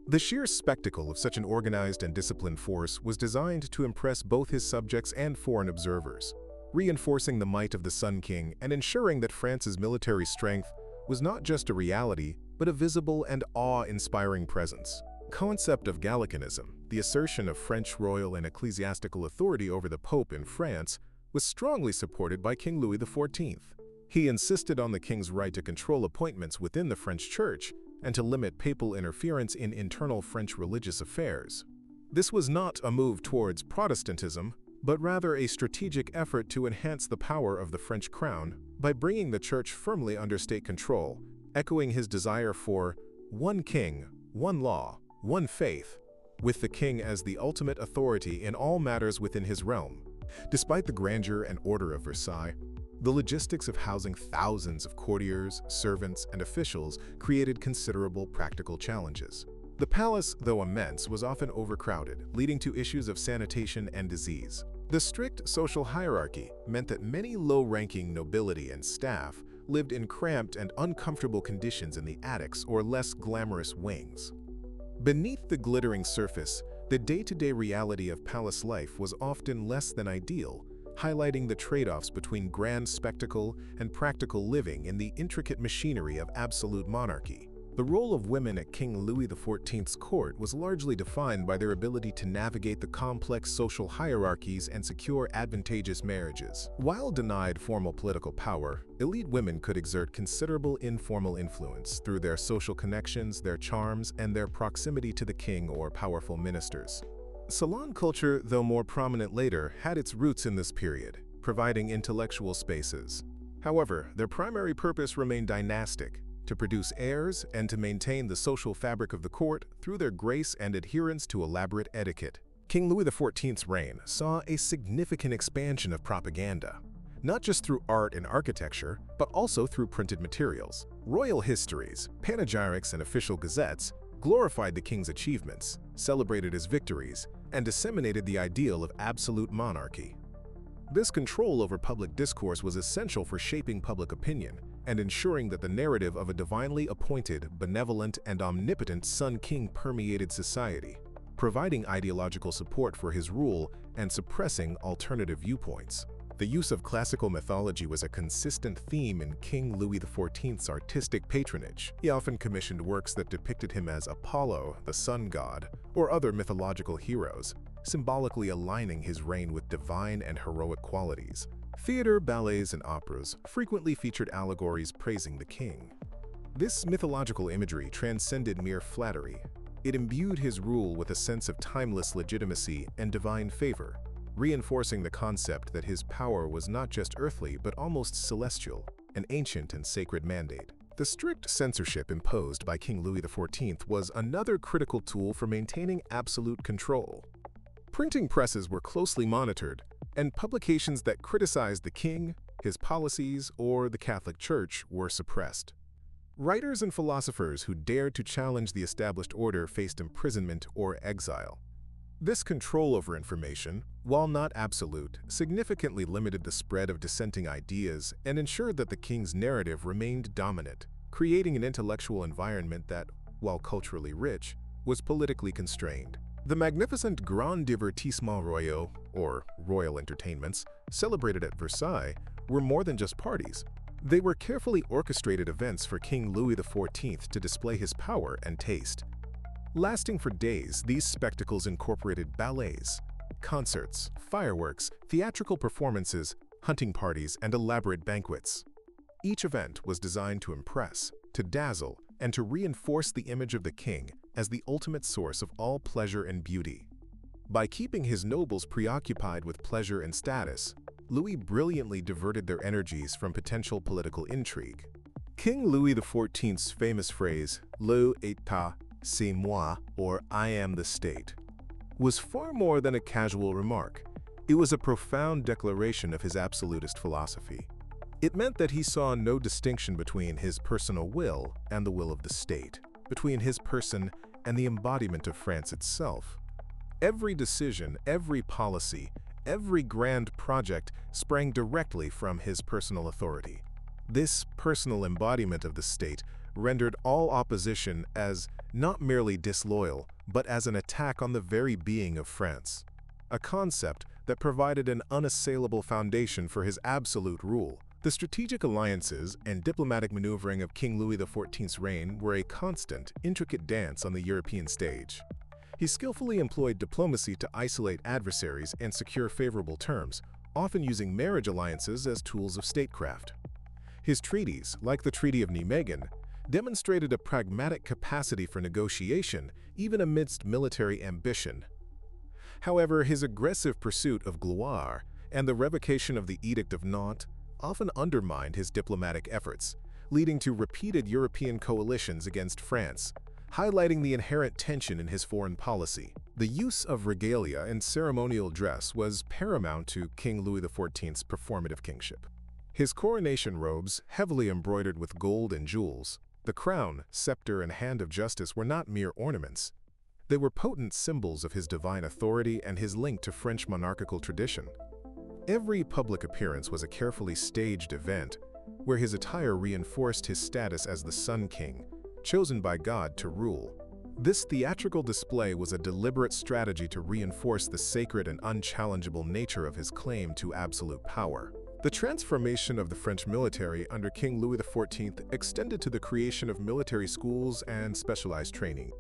The sheer spectacle of such an organized and disciplined force was designed to impress both his subjects and foreign observers, reinforcing the might of the Sun King and ensuring that France's military strength was not just a reality, but a visible and awe-inspiring presence. The concept of Gallicanism, the assertion of French royal and ecclesiastical authority over the Pope in France, was strongly supported by King Louis XIV. He insisted on the king's right to control appointments within the French church and to limit papal interference in internal French religious affairs. This was not a move towards Protestantism, but rather a strategic effort to enhance the power of the French crown by bringing the church firmly under state control, echoing his desire for one king, one law, one faith, with the king as the ultimate authority in all matters within his realm. Despite the grandeur and order of Versailles, the logistics of housing thousands of courtiers, servants, and officials created considerable practical challenges. The palace, though immense, was often overcrowded, leading to issues of sanitation and disease. The strict social hierarchy meant that many low-ranking nobility and staff lived in cramped and uncomfortable conditions in the attics or less glamorous wings. Beneath the glittering surface, the day-to-day reality of palace life was often less than ideal, highlighting the trade-offs between grand spectacle and practical living in the intricate machinery of absolute monarchy. The role of women at King Louis the Fourteenth's court was largely defined by their ability to navigate the complex social hierarchies and secure advantageous marriages. While denied formal political power, elite women could exert considerable informal influence through their social connections, their charms, and their proximity to the king or powerful ministers. Salon culture, though more prominent later, had its roots in this period, providing intellectual spaces. However, their primary purpose remained dynastic, to produce heirs and to maintain the social fabric of the court through their grace and adherence to elaborate etiquette. King Louis XIV's reign saw a significant expansion of propaganda, not just through art and architecture, but also through printed materials. Royal histories, panegyrics, and official gazettes glorified the king's achievements, celebrated his victories, and disseminated the ideal of absolute monarchy. This control over public discourse was essential for shaping public opinion and ensuring that the narrative of a divinely appointed, benevolent, and omnipotent Sun King permeated society, providing ideological support for his rule and suppressing alternative viewpoints. The use of classical mythology was a consistent theme in King Louis XIV's artistic patronage. He often commissioned works that depicted him as Apollo, the sun god, or other mythological heroes, symbolically aligning his reign with divine and heroic qualities. Theater, ballets, and operas frequently featured allegories praising the king. This mythological imagery transcended mere flattery. It imbued his rule with a sense of timeless legitimacy and divine favor, reinforcing the concept that his power was not just earthly but almost celestial, an ancient and sacred mandate. The strict censorship imposed by King Louis XIV was another critical tool for maintaining absolute control. Printing presses were closely monitored, and publications that criticized the king, his policies, or the Catholic Church were suppressed. Writers and philosophers who dared to challenge the established order faced imprisonment or exile. This control over information, while not absolute, significantly limited the spread of dissenting ideas and ensured that the king's narrative remained dominant, creating an intellectual environment that, while culturally rich, was politically constrained. The magnificent Grand Divertissement Royaux, or royal entertainments, celebrated at Versailles were more than just parties. They were carefully orchestrated events for King Louis XIV to display his power and taste. Lasting for days, these spectacles incorporated ballets, concerts, fireworks, theatrical performances, hunting parties, and elaborate banquets. Each event was designed to impress, to dazzle, and to reinforce the image of the king as the ultimate source of all pleasure and beauty. By keeping his nobles preoccupied with pleasure and status, Louis brilliantly diverted their energies from potential political intrigue. King Louis XIV's famous phrase, "L'état, c'est moi," or "I am the state," was far more than a casual remark. It was a profound declaration of his absolutist philosophy. It meant that he saw no distinction between his personal will and the will of the state, between his person and the embodiment of France itself. Every decision, every policy, every grand project sprang directly from his personal authority. This personal embodiment of the state rendered all opposition as not merely disloyal, but as an attack on the very being of France, a concept that provided an unassailable foundation for his absolute rule. The strategic alliances and diplomatic maneuvering of King Louis XIV's reign were a constant, intricate dance on the European stage. He skillfully employed diplomacy to isolate adversaries and secure favorable terms, often using marriage alliances as tools of statecraft. His treaties, like the Treaty of Nijmegen, demonstrated a pragmatic capacity for negotiation even amidst military ambition. However, his aggressive pursuit of gloire and the revocation of the Edict of Nantes often undermined his diplomatic efforts, leading to repeated European coalitions against France, highlighting the inherent tension in his foreign policy. The use of regalia and ceremonial dress was paramount to King Louis XIV's performative kingship. His coronation robes, heavily embroidered with gold and jewels, the crown, scepter, and hand of justice were not mere ornaments. They were potent symbols of his divine authority and his link to French monarchical tradition. Every public appearance was a carefully staged event, where his attire reinforced his status as the Sun King, chosen by God to rule. This theatrical display was a deliberate strategy to reinforce the sacred and unchallengeable nature of his claim to absolute power. The transformation of the French military under King Louis XIV extended to the creation of military schools and specialized training.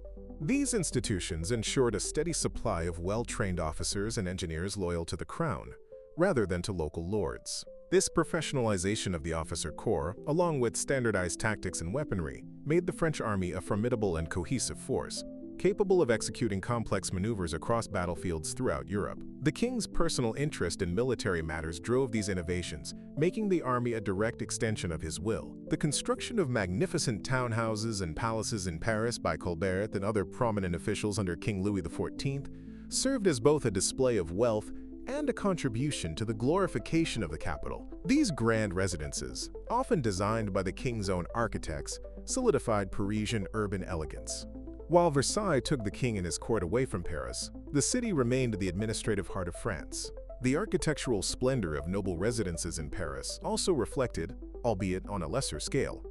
These institutions ensured a steady supply of well-trained officers and engineers loyal to the crown, rather than to local lords. This professionalization of the officer corps, along with standardized tactics and weaponry, made the French army a formidable and cohesive force, capable of executing complex maneuvers across battlefields throughout Europe. The king's personal interest in military matters drove these innovations, making the army a direct extension of his will. The construction of magnificent townhouses and palaces in Paris by Colbert and other prominent officials under King Louis XIV served as both a display of wealth and a contribution to the glorification of the capital. These grand residences, often designed by the king's own architects, solidified Parisian urban elegance. While Versailles took the king and his court away from Paris, the city remained the administrative heart of France. The architectural splendor of noble residences in Paris also reflected, albeit on a lesser scale,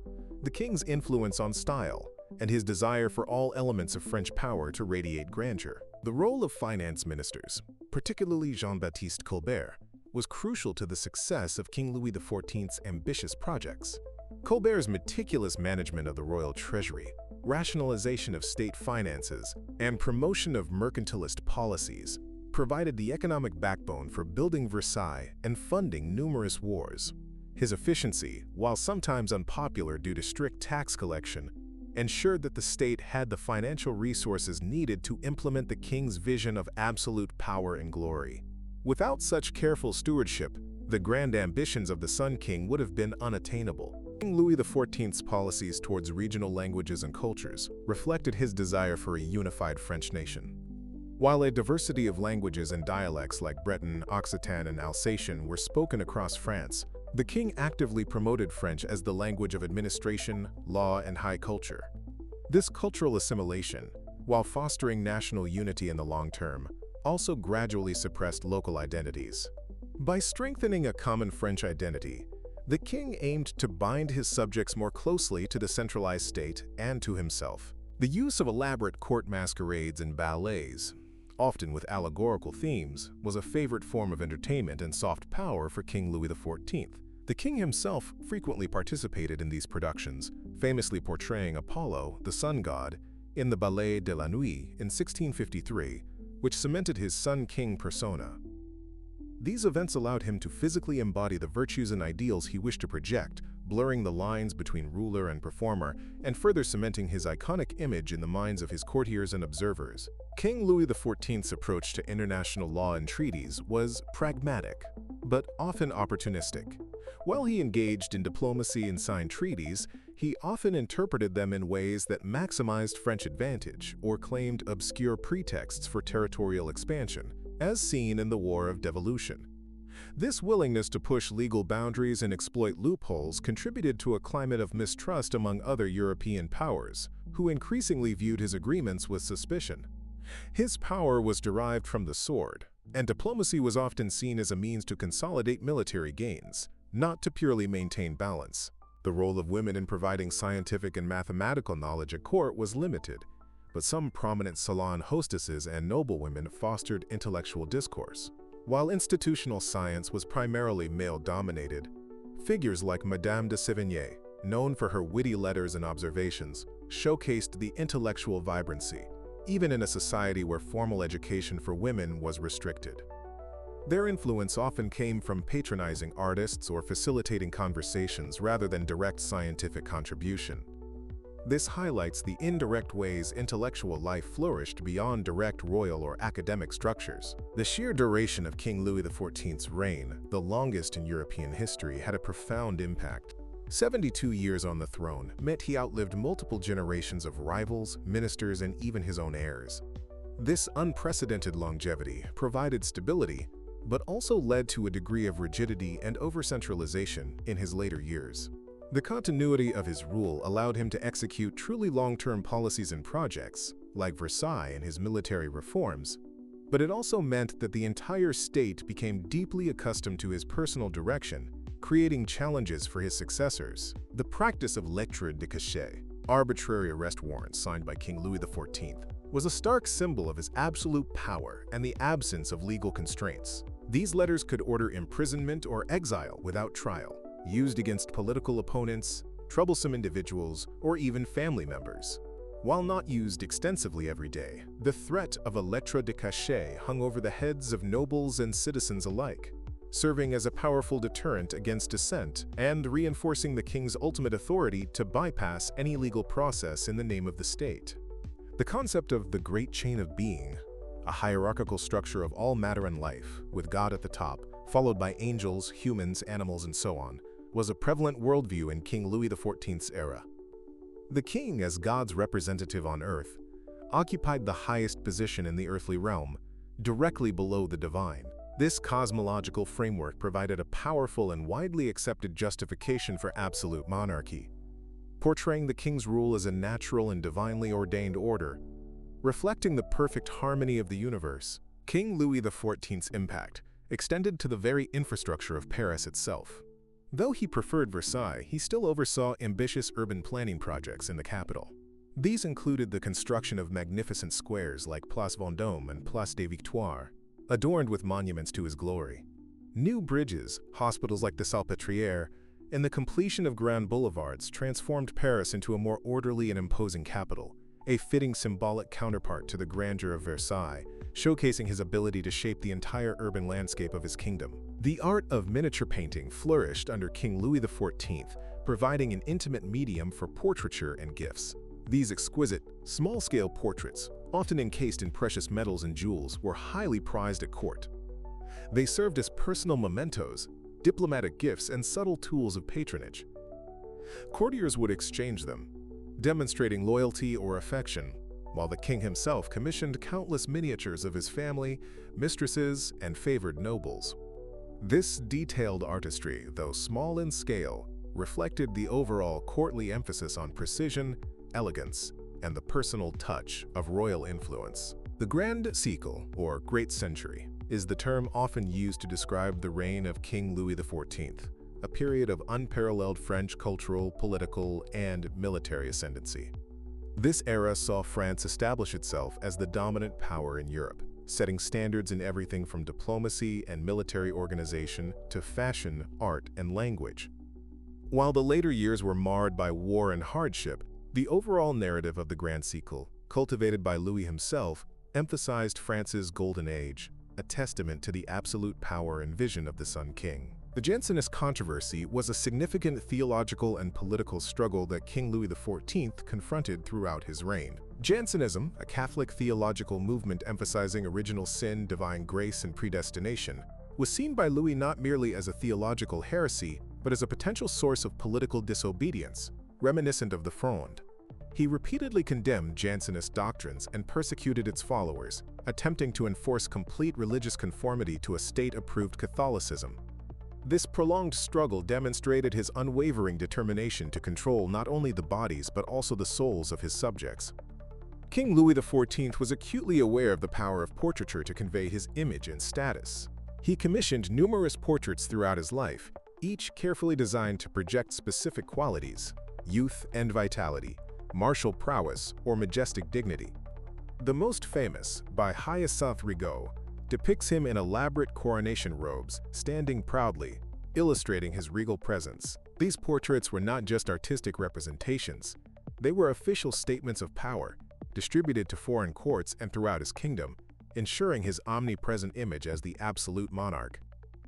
the king's influence on style and his desire for all elements of French power to radiate grandeur. The role of finance ministers, particularly Jean-Baptiste Colbert, was crucial to the success of King Louis XIV's ambitious projects. Colbert's meticulous management of the royal treasury, rationalization of state finances, and promotion of mercantilist policies provided the economic backbone for building Versailles and funding numerous wars. His efficiency, while sometimes unpopular due to strict tax collection, ensured that the state had the financial resources needed to implement the king's vision of absolute power and glory. Without such careful stewardship, the grand ambitions of the Sun King would have been unattainable. King Louis XIV's policies towards regional languages and cultures reflected his desire for a unified French nation. While a diversity of languages and dialects like Breton, Occitan, and Alsatian were spoken across France, the king actively promoted French as the language of administration, law, and high culture. This cultural assimilation, while fostering national unity in the long term, also gradually suppressed local identities. By strengthening a common French identity, the king aimed to bind his subjects more closely to the centralized state and to himself. The use of elaborate court masquerades and ballets, often with allegorical themes, was a favorite form of entertainment and soft power for King Louis XIV. The king himself frequently participated in these productions, famously portraying Apollo, the sun god, in the Ballet de la Nuit in 1653, which cemented his Sun King persona. These events allowed him to physically embody the virtues and ideals he wished to project, blurring the lines between ruler and performer, and further cementing his iconic image in the minds of his courtiers and observers. King Louis XIV's approach to international law and treaties was pragmatic, but often opportunistic. While he engaged in diplomacy and signed treaties, he often interpreted them in ways that maximized French advantage or claimed obscure pretexts for territorial expansion, as seen in the War of Devolution. This willingness to push legal boundaries and exploit loopholes contributed to a climate of mistrust among other European powers, who increasingly viewed his agreements with suspicion. His power was derived from the sword, and diplomacy was often seen as a means to consolidate military gains, not to purely maintain balance. The role of women in providing scientific and mathematical knowledge at court was limited, but some prominent salon hostesses and noblewomen fostered intellectual discourse. While institutional science was primarily male-dominated, figures like Madame de Sévigné, known for her witty letters and observations, showcased the intellectual vibrancy, even in a society where formal education for women was restricted. Their influence often came from patronizing artists or facilitating conversations rather than direct scientific contribution. This highlights the indirect ways intellectual life flourished beyond direct royal or academic structures. The sheer duration of King Louis XIV's reign, the longest in European history, had a profound impact. 72 years on the throne meant he outlived multiple generations of rivals, ministers, and even his own heirs. This unprecedented longevity provided stability, but also led to a degree of rigidity and over-centralization in his later years. The continuity of his rule allowed him to execute truly long-term policies and projects, like Versailles and his military reforms, but it also meant that the entire state became deeply accustomed to his personal direction, creating challenges for his successors. The practice of lettres de cachet, arbitrary arrest warrants signed by King Louis the Fourteenth, was a stark symbol of his absolute power and the absence of legal constraints. These letters could order imprisonment or exile without trial, used against political opponents, troublesome individuals, or even family members. While not used extensively every day, the threat of a lettre de cachet hung over the heads of nobles and citizens alike, serving as a powerful deterrent against dissent and reinforcing the king's ultimate authority to bypass any legal process in the name of the state. The concept of the Great Chain of Being, a hierarchical structure of all matter and life, with God at the top, followed by angels, humans, animals, and so on, was a prevalent worldview in King Louis XIV's era. The king, as God's representative on earth, occupied the highest position in the earthly realm, directly below the divine. This cosmological framework provided a powerful and widely accepted justification for absolute monarchy, portraying the king's rule as a natural and divinely ordained order, reflecting the perfect harmony of the universe. King Louis XIV's impact extended to the very infrastructure of Paris itself. Though he preferred Versailles, he still oversaw ambitious urban planning projects in the capital. These included the construction of magnificent squares like Place Vendôme and Place des Victoires, adorned with monuments to his glory. New bridges, hospitals like the Salpêtrière, and the completion of grand boulevards transformed Paris into a more orderly and imposing capital, a fitting symbolic counterpart to the grandeur of Versailles, showcasing his ability to shape the entire urban landscape of his kingdom. The art of miniature painting flourished under King Louis XIV, providing an intimate medium for portraiture and gifts. These exquisite, small-scale portraits, often encased in precious metals and jewels, were highly prized at court. They served as personal mementos, diplomatic gifts, and subtle tools of patronage. Courtiers would exchange them, demonstrating loyalty or affection, while the king himself commissioned countless miniatures of his family, mistresses, and favored nobles. This detailed artistry, though small in scale, reflected the overall courtly emphasis on precision, elegance, and the personal touch of royal influence. The Grand Siècle, or Great Century, is the term often used to describe the reign of King Louis XIV, a period of unparalleled French cultural, political, and military ascendancy. This era saw France establish itself as the dominant power in Europe, setting standards in everything from diplomacy and military organization to fashion, art, and language. While the later years were marred by war and hardship, the overall narrative of the Grand Siècle, cultivated by Louis himself, emphasized France's golden age, a testament to the absolute power and vision of the Sun King. The Jansenist controversy was a significant theological and political struggle that King Louis XIV confronted throughout his reign. Jansenism, a Catholic theological movement emphasizing original sin, divine grace, and predestination, was seen by Louis not merely as a theological heresy, but as a potential source of political disobedience, reminiscent of the Fronde. He repeatedly condemned Jansenist doctrines and persecuted its followers, attempting to enforce complete religious conformity to a state-approved Catholicism. This prolonged struggle demonstrated his unwavering determination to control not only the bodies but also the souls of his subjects. King Louis XIV was acutely aware of the power of portraiture to convey his image and status. He commissioned numerous portraits throughout his life, each carefully designed to project specific qualities: youth and vitality, martial prowess, or majestic dignity. The most famous, by Hyacinthe Rigaud, depicts him in elaborate coronation robes, standing proudly, illustrating his regal presence. These portraits were not just artistic representations, they were official statements of power, distributed to foreign courts and throughout his kingdom, ensuring his omnipresent image as the absolute monarch.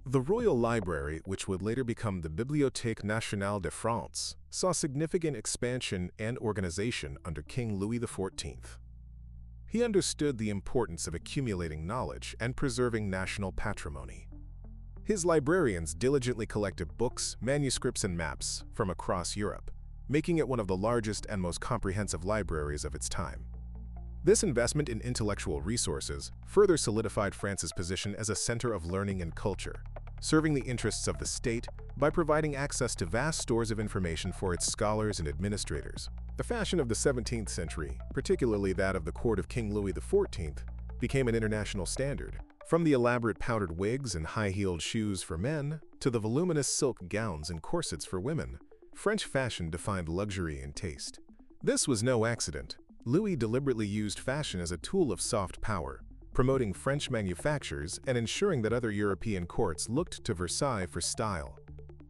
The royal library, which would later become the Bibliothèque Nationale de France, saw significant expansion and organization under King Louis XIV. He understood the importance of accumulating knowledge and preserving national patrimony. His librarians diligently collected books, manuscripts, and maps from across Europe, making it one of the largest and most comprehensive libraries of its time. This investment in intellectual resources further solidified France's position as a center of learning and culture, serving the interests of the state by providing access to vast stores of information for its scholars and administrators. The fashion of the 17th century, particularly that of the court of King Louis the XIV, became an international standard. From the elaborate powdered wigs and high-heeled shoes for men to the voluminous silk gowns and corsets for women, French fashion defined luxury and taste. This was no accident. Louis deliberately used fashion as a tool of soft power, promoting French manufactures and ensuring that other European courts looked to Versailles for style.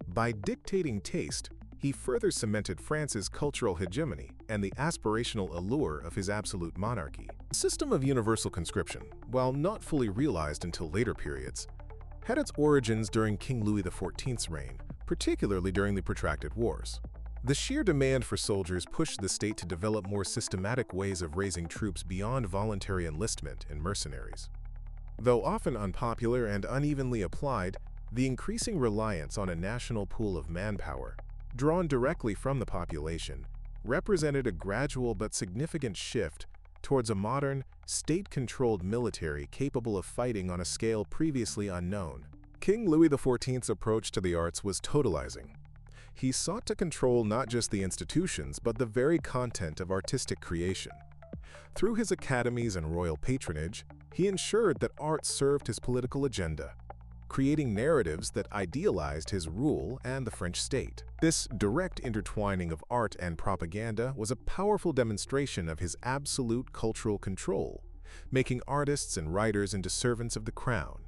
By dictating taste, he further cemented France's cultural hegemony and the aspirational allure of his absolute monarchy. The system of universal conscription, while not fully realized until later periods, had its origins during King Louis the XIV's reign, particularly during the protracted wars. The sheer demand for soldiers pushed the state to develop more systematic ways of raising troops beyond voluntary enlistment and mercenaries. Though often unpopular and unevenly applied, the increasing reliance on a national pool of manpower, drawn directly from the population, represented a gradual but significant shift towards a modern, state-controlled military capable of fighting on a scale previously unknown. King Louis XIV's approach to the arts was totalizing. He sought to control not just the institutions, but the very content of artistic creation. Through his academies and royal patronage, he ensured that art served his political agenda, creating narratives that idealized his rule and the French state. This direct intertwining of art and propaganda was a powerful demonstration of his absolute cultural control, making artists and writers into servants of the crown,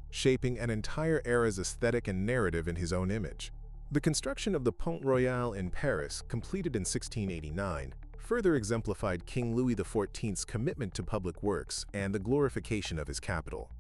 shaping an entire era's aesthetic and narrative in his own image. The construction of the Pont Royal in Paris, completed in 1689, further exemplified King Louis XIV's commitment to public works and the glorification of his capital.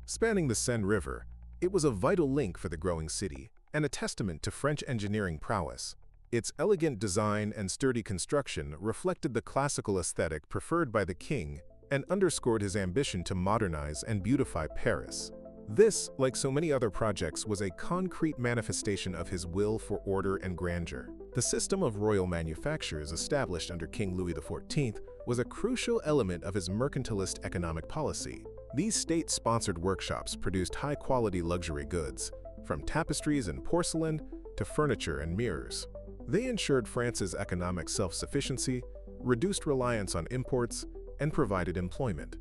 Spanning the Seine River, it was a vital link for the growing city and a testament to French engineering prowess. Its elegant design and sturdy construction reflected the classical aesthetic preferred by the king and underscored his ambition to modernize and beautify Paris. This, like so many other projects, was a concrete manifestation of his will for order and grandeur. The system of royal manufactures established under King Louis XIV was a crucial element of his mercantilist economic policy. These state-sponsored workshops produced high-quality luxury goods, from tapestries and porcelain to furniture and mirrors. They ensured France's economic self-sufficiency, reduced reliance on imports, and provided employment.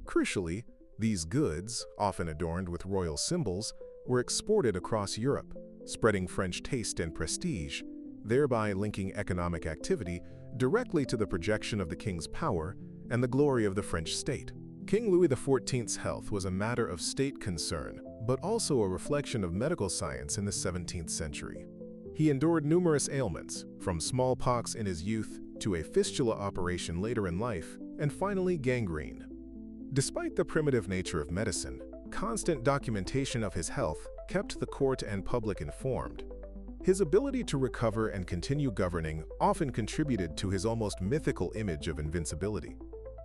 Crucially, these goods, often adorned with royal symbols, were exported across Europe, spreading French taste and prestige, thereby linking economic activity directly to the projection of the king's power and the glory of the French state. King Louis XIV's health was a matter of state concern, but also a reflection of medical science in the 17th century. He endured numerous ailments, from smallpox in his youth to a fistula operation later in life, and finally gangrene. Despite the primitive nature of medicine, constant documentation of his health kept the court and public informed. His ability to recover and continue governing often contributed to his almost mythical image of invincibility.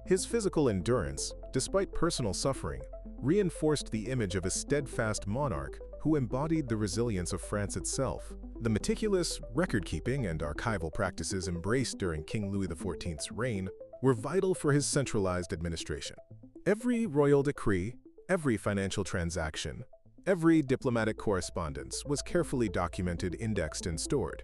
His physical endurance, despite personal suffering, reinforced the image of a steadfast monarch who embodied the resilience of France itself. The meticulous record-keeping and archival practices embraced during King Louis XIV's reign were vital for his centralized administration. Every royal decree, every financial transaction, every diplomatic correspondence was carefully documented, indexed, and stored.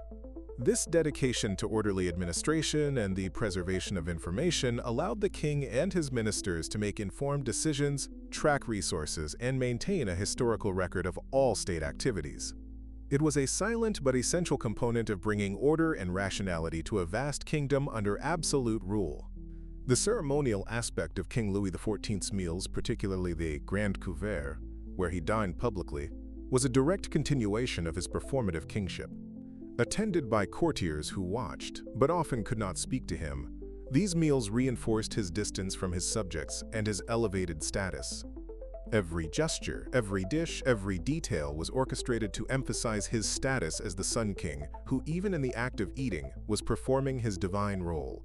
This dedication to orderly administration and the preservation of information allowed the king and his ministers to make informed decisions, track resources, and maintain a historical record of all state activities. It was a silent but essential component of bringing order and rationality to a vast kingdom under absolute rule. The ceremonial aspect of King Louis XIV's meals, particularly the Grand Couvert, where he dined publicly, was a direct continuation of his performative kingship. Attended by courtiers who watched, but often could not speak to him, these meals reinforced his distance from his subjects and his elevated status. Every gesture, every dish, every detail was orchestrated to emphasize his status as the Sun King, who even in the act of eating was performing his divine role.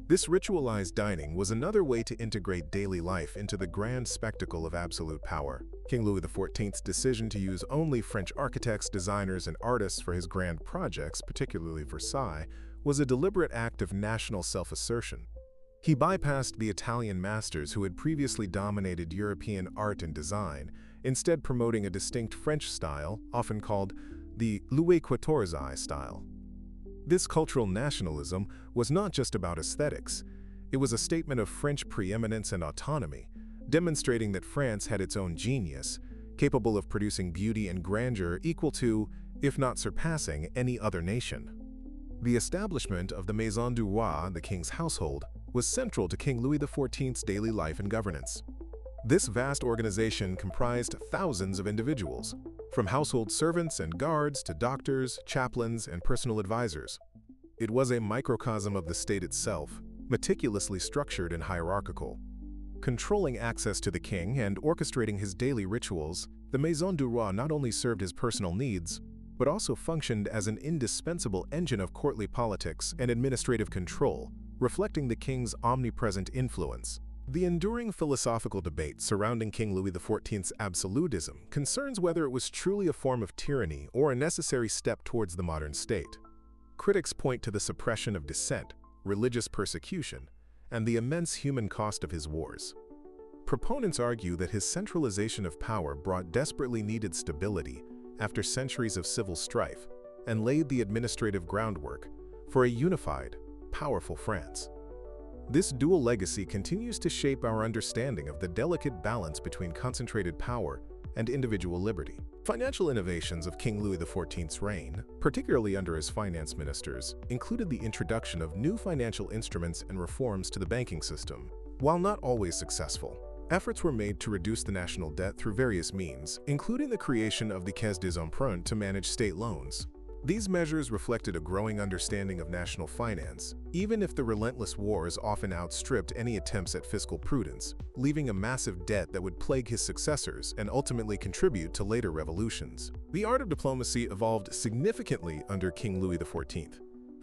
This ritualized dining was another way to integrate daily life into the grand spectacle of absolute power. King Louis XIV's decision to use only French architects, designers, and artists for his grand projects, particularly Versailles, was a deliberate act of national self-assertion. He bypassed the Italian masters who had previously dominated European art and design, instead promoting a distinct French style, often called the Louis XIV style. This cultural nationalism was not just about aesthetics. It was a statement of French preeminence and autonomy, demonstrating that France had its own genius, capable of producing beauty and grandeur equal to, if not surpassing, any other nation. The establishment of the Maison du Roi, the king's household, was central to King Louis XIV's daily life and governance. This vast organization comprised thousands of individuals, from household servants and guards to doctors, chaplains, and personal advisors. It was a microcosm of the state itself, meticulously structured and hierarchical. Controlling access to the king and orchestrating his daily rituals, the Maison du Roi not only served his personal needs, but also functioned as an indispensable engine of courtly politics and administrative control, reflecting the king's omnipresent influence. The enduring philosophical debate surrounding King Louis XIV's absolutism concerns whether it was truly a form of tyranny or a necessary step towards the modern state. Critics point to the suppression of dissent, religious persecution, and the immense human cost of his wars. Proponents argue that his centralization of power brought desperately needed stability after centuries of civil strife and laid the administrative groundwork for a unified, powerful France. This dual legacy continues to shape our understanding of the delicate balance between concentrated power and individual liberty. Financial innovations of King Louis XIV's reign, particularly under his finance ministers, included the introduction of new financial instruments and reforms to the banking system. While not always successful, efforts were made to reduce the national debt through various means, including the creation of the Caisse des Emprunts to manage state loans. These measures reflected a growing understanding of national finance, even if the relentless wars often outstripped any attempts at fiscal prudence, leaving a massive debt that would plague his successors and ultimately contribute to later revolutions. The art of diplomacy evolved significantly under King Louis XIV.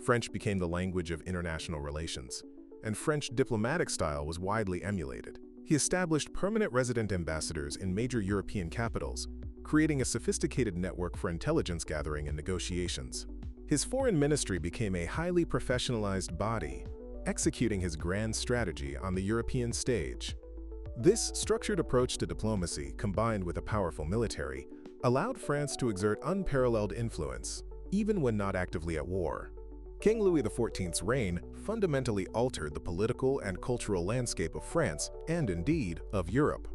French became the language of international relations, and French diplomatic style was widely emulated. He established permanent resident ambassadors in major European capitals, creating a sophisticated network for intelligence gathering and negotiations. His foreign ministry became a highly professionalized body, executing his grand strategy on the European stage. This structured approach to diplomacy, combined with a powerful military, allowed France to exert unparalleled influence, even when not actively at war. King Louis XIV's reign fundamentally altered the political and cultural landscape of France and, indeed, of Europe.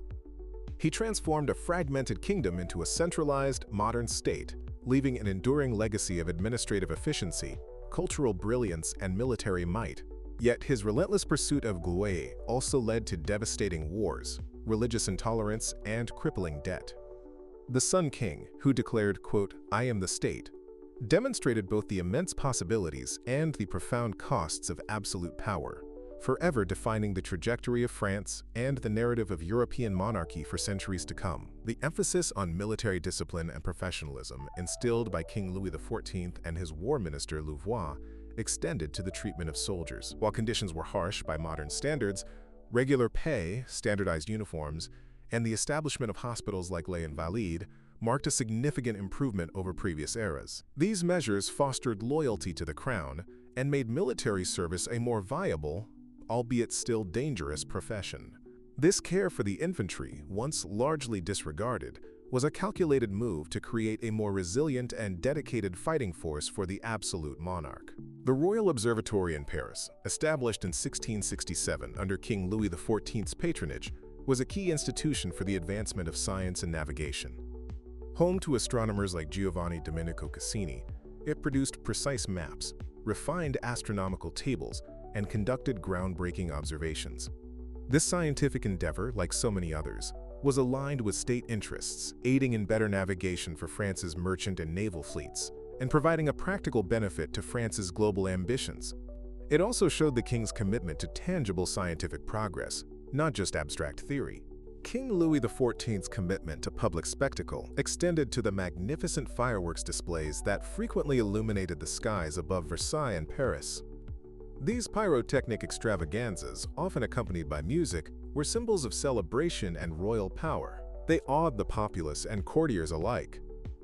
He transformed a fragmented kingdom into a centralized, modern state, leaving an enduring legacy of administrative efficiency, cultural brilliance, and military might. Yet his relentless pursuit of gloire also led to devastating wars, religious intolerance, and crippling debt. The Sun King, who declared, quote, "I am the state," demonstrated both the immense possibilities and the profound costs of absolute power, forever defining the trajectory of France and the narrative of European monarchy for centuries to come. The emphasis on military discipline and professionalism instilled by King Louis XIV and his war minister Louvois extended to the treatment of soldiers. While conditions were harsh by modern standards, regular pay, standardized uniforms, and the establishment of hospitals like Les Invalides marked a significant improvement over previous eras. These measures fostered loyalty to the crown and made military service a more viable, albeit still dangerous, profession. This care for the infantry, once largely disregarded, was a calculated move to create a more resilient and dedicated fighting force for the absolute monarch. The Royal Observatory in Paris, established in 1667 under King Louis XIV's patronage, was a key institution for the advancement of science and navigation. Home to astronomers like Giovanni Domenico Cassini, it produced precise maps, refined astronomical tables, and conducted groundbreaking observations. This scientific endeavor, like so many others, was aligned with state interests, aiding in better navigation for France's merchant and naval fleets, and providing a practical benefit to France's global ambitions. It also showed the king's commitment to tangible scientific progress, not just abstract theory. King Louis XIV's commitment to public spectacle extended to the magnificent fireworks displays that frequently illuminated the skies above Versailles and Paris. These pyrotechnic extravaganzas, often accompanied by music, were symbols of celebration and royal power. They awed the populace and courtiers alike,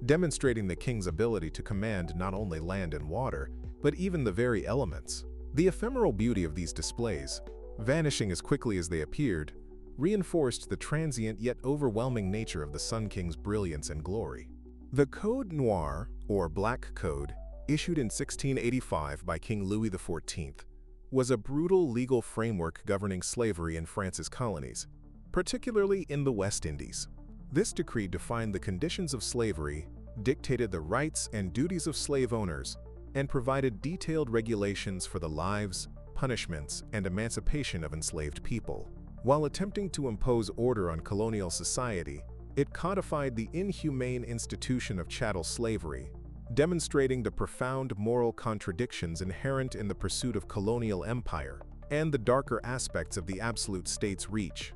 demonstrating the king's ability to command not only land and water, but even the very elements. The ephemeral beauty of these displays, vanishing as quickly as they appeared, reinforced the transient yet overwhelming nature of the Sun King's brilliance and glory. The Code Noir, or Black Code, issued in 1685 by King Louis the Fourteenth, was a brutal legal framework governing slavery in France's colonies, particularly in the West Indies. This decree defined the conditions of slavery, dictated the rights and duties of slave owners, and provided detailed regulations for the lives, punishments, and emancipation of enslaved people. While attempting to impose order on colonial society, it codified the inhumane institution of chattel slavery, demonstrating the profound moral contradictions inherent in the pursuit of colonial empire and the darker aspects of the absolute state's reach.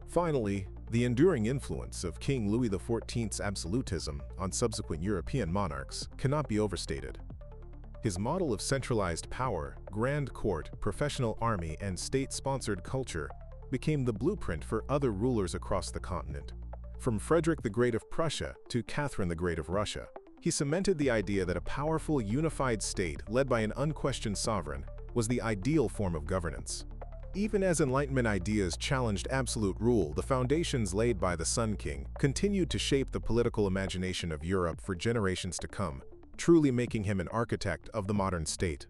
Finally, the enduring influence of King Louis XIV's absolutism on subsequent European monarchs cannot be overstated. His model of centralized power, grand court, professional army, and state-sponsored culture became the blueprint for other rulers across the continent. From Frederick the Great of Prussia to Catherine the Great of Russia, he cemented the idea that a powerful, unified state led by an unquestioned sovereign was the ideal form of governance. Even as Enlightenment ideas challenged absolute rule, the foundations laid by the Sun King continued to shape the political imagination of Europe for generations to come, truly making him an architect of the modern state.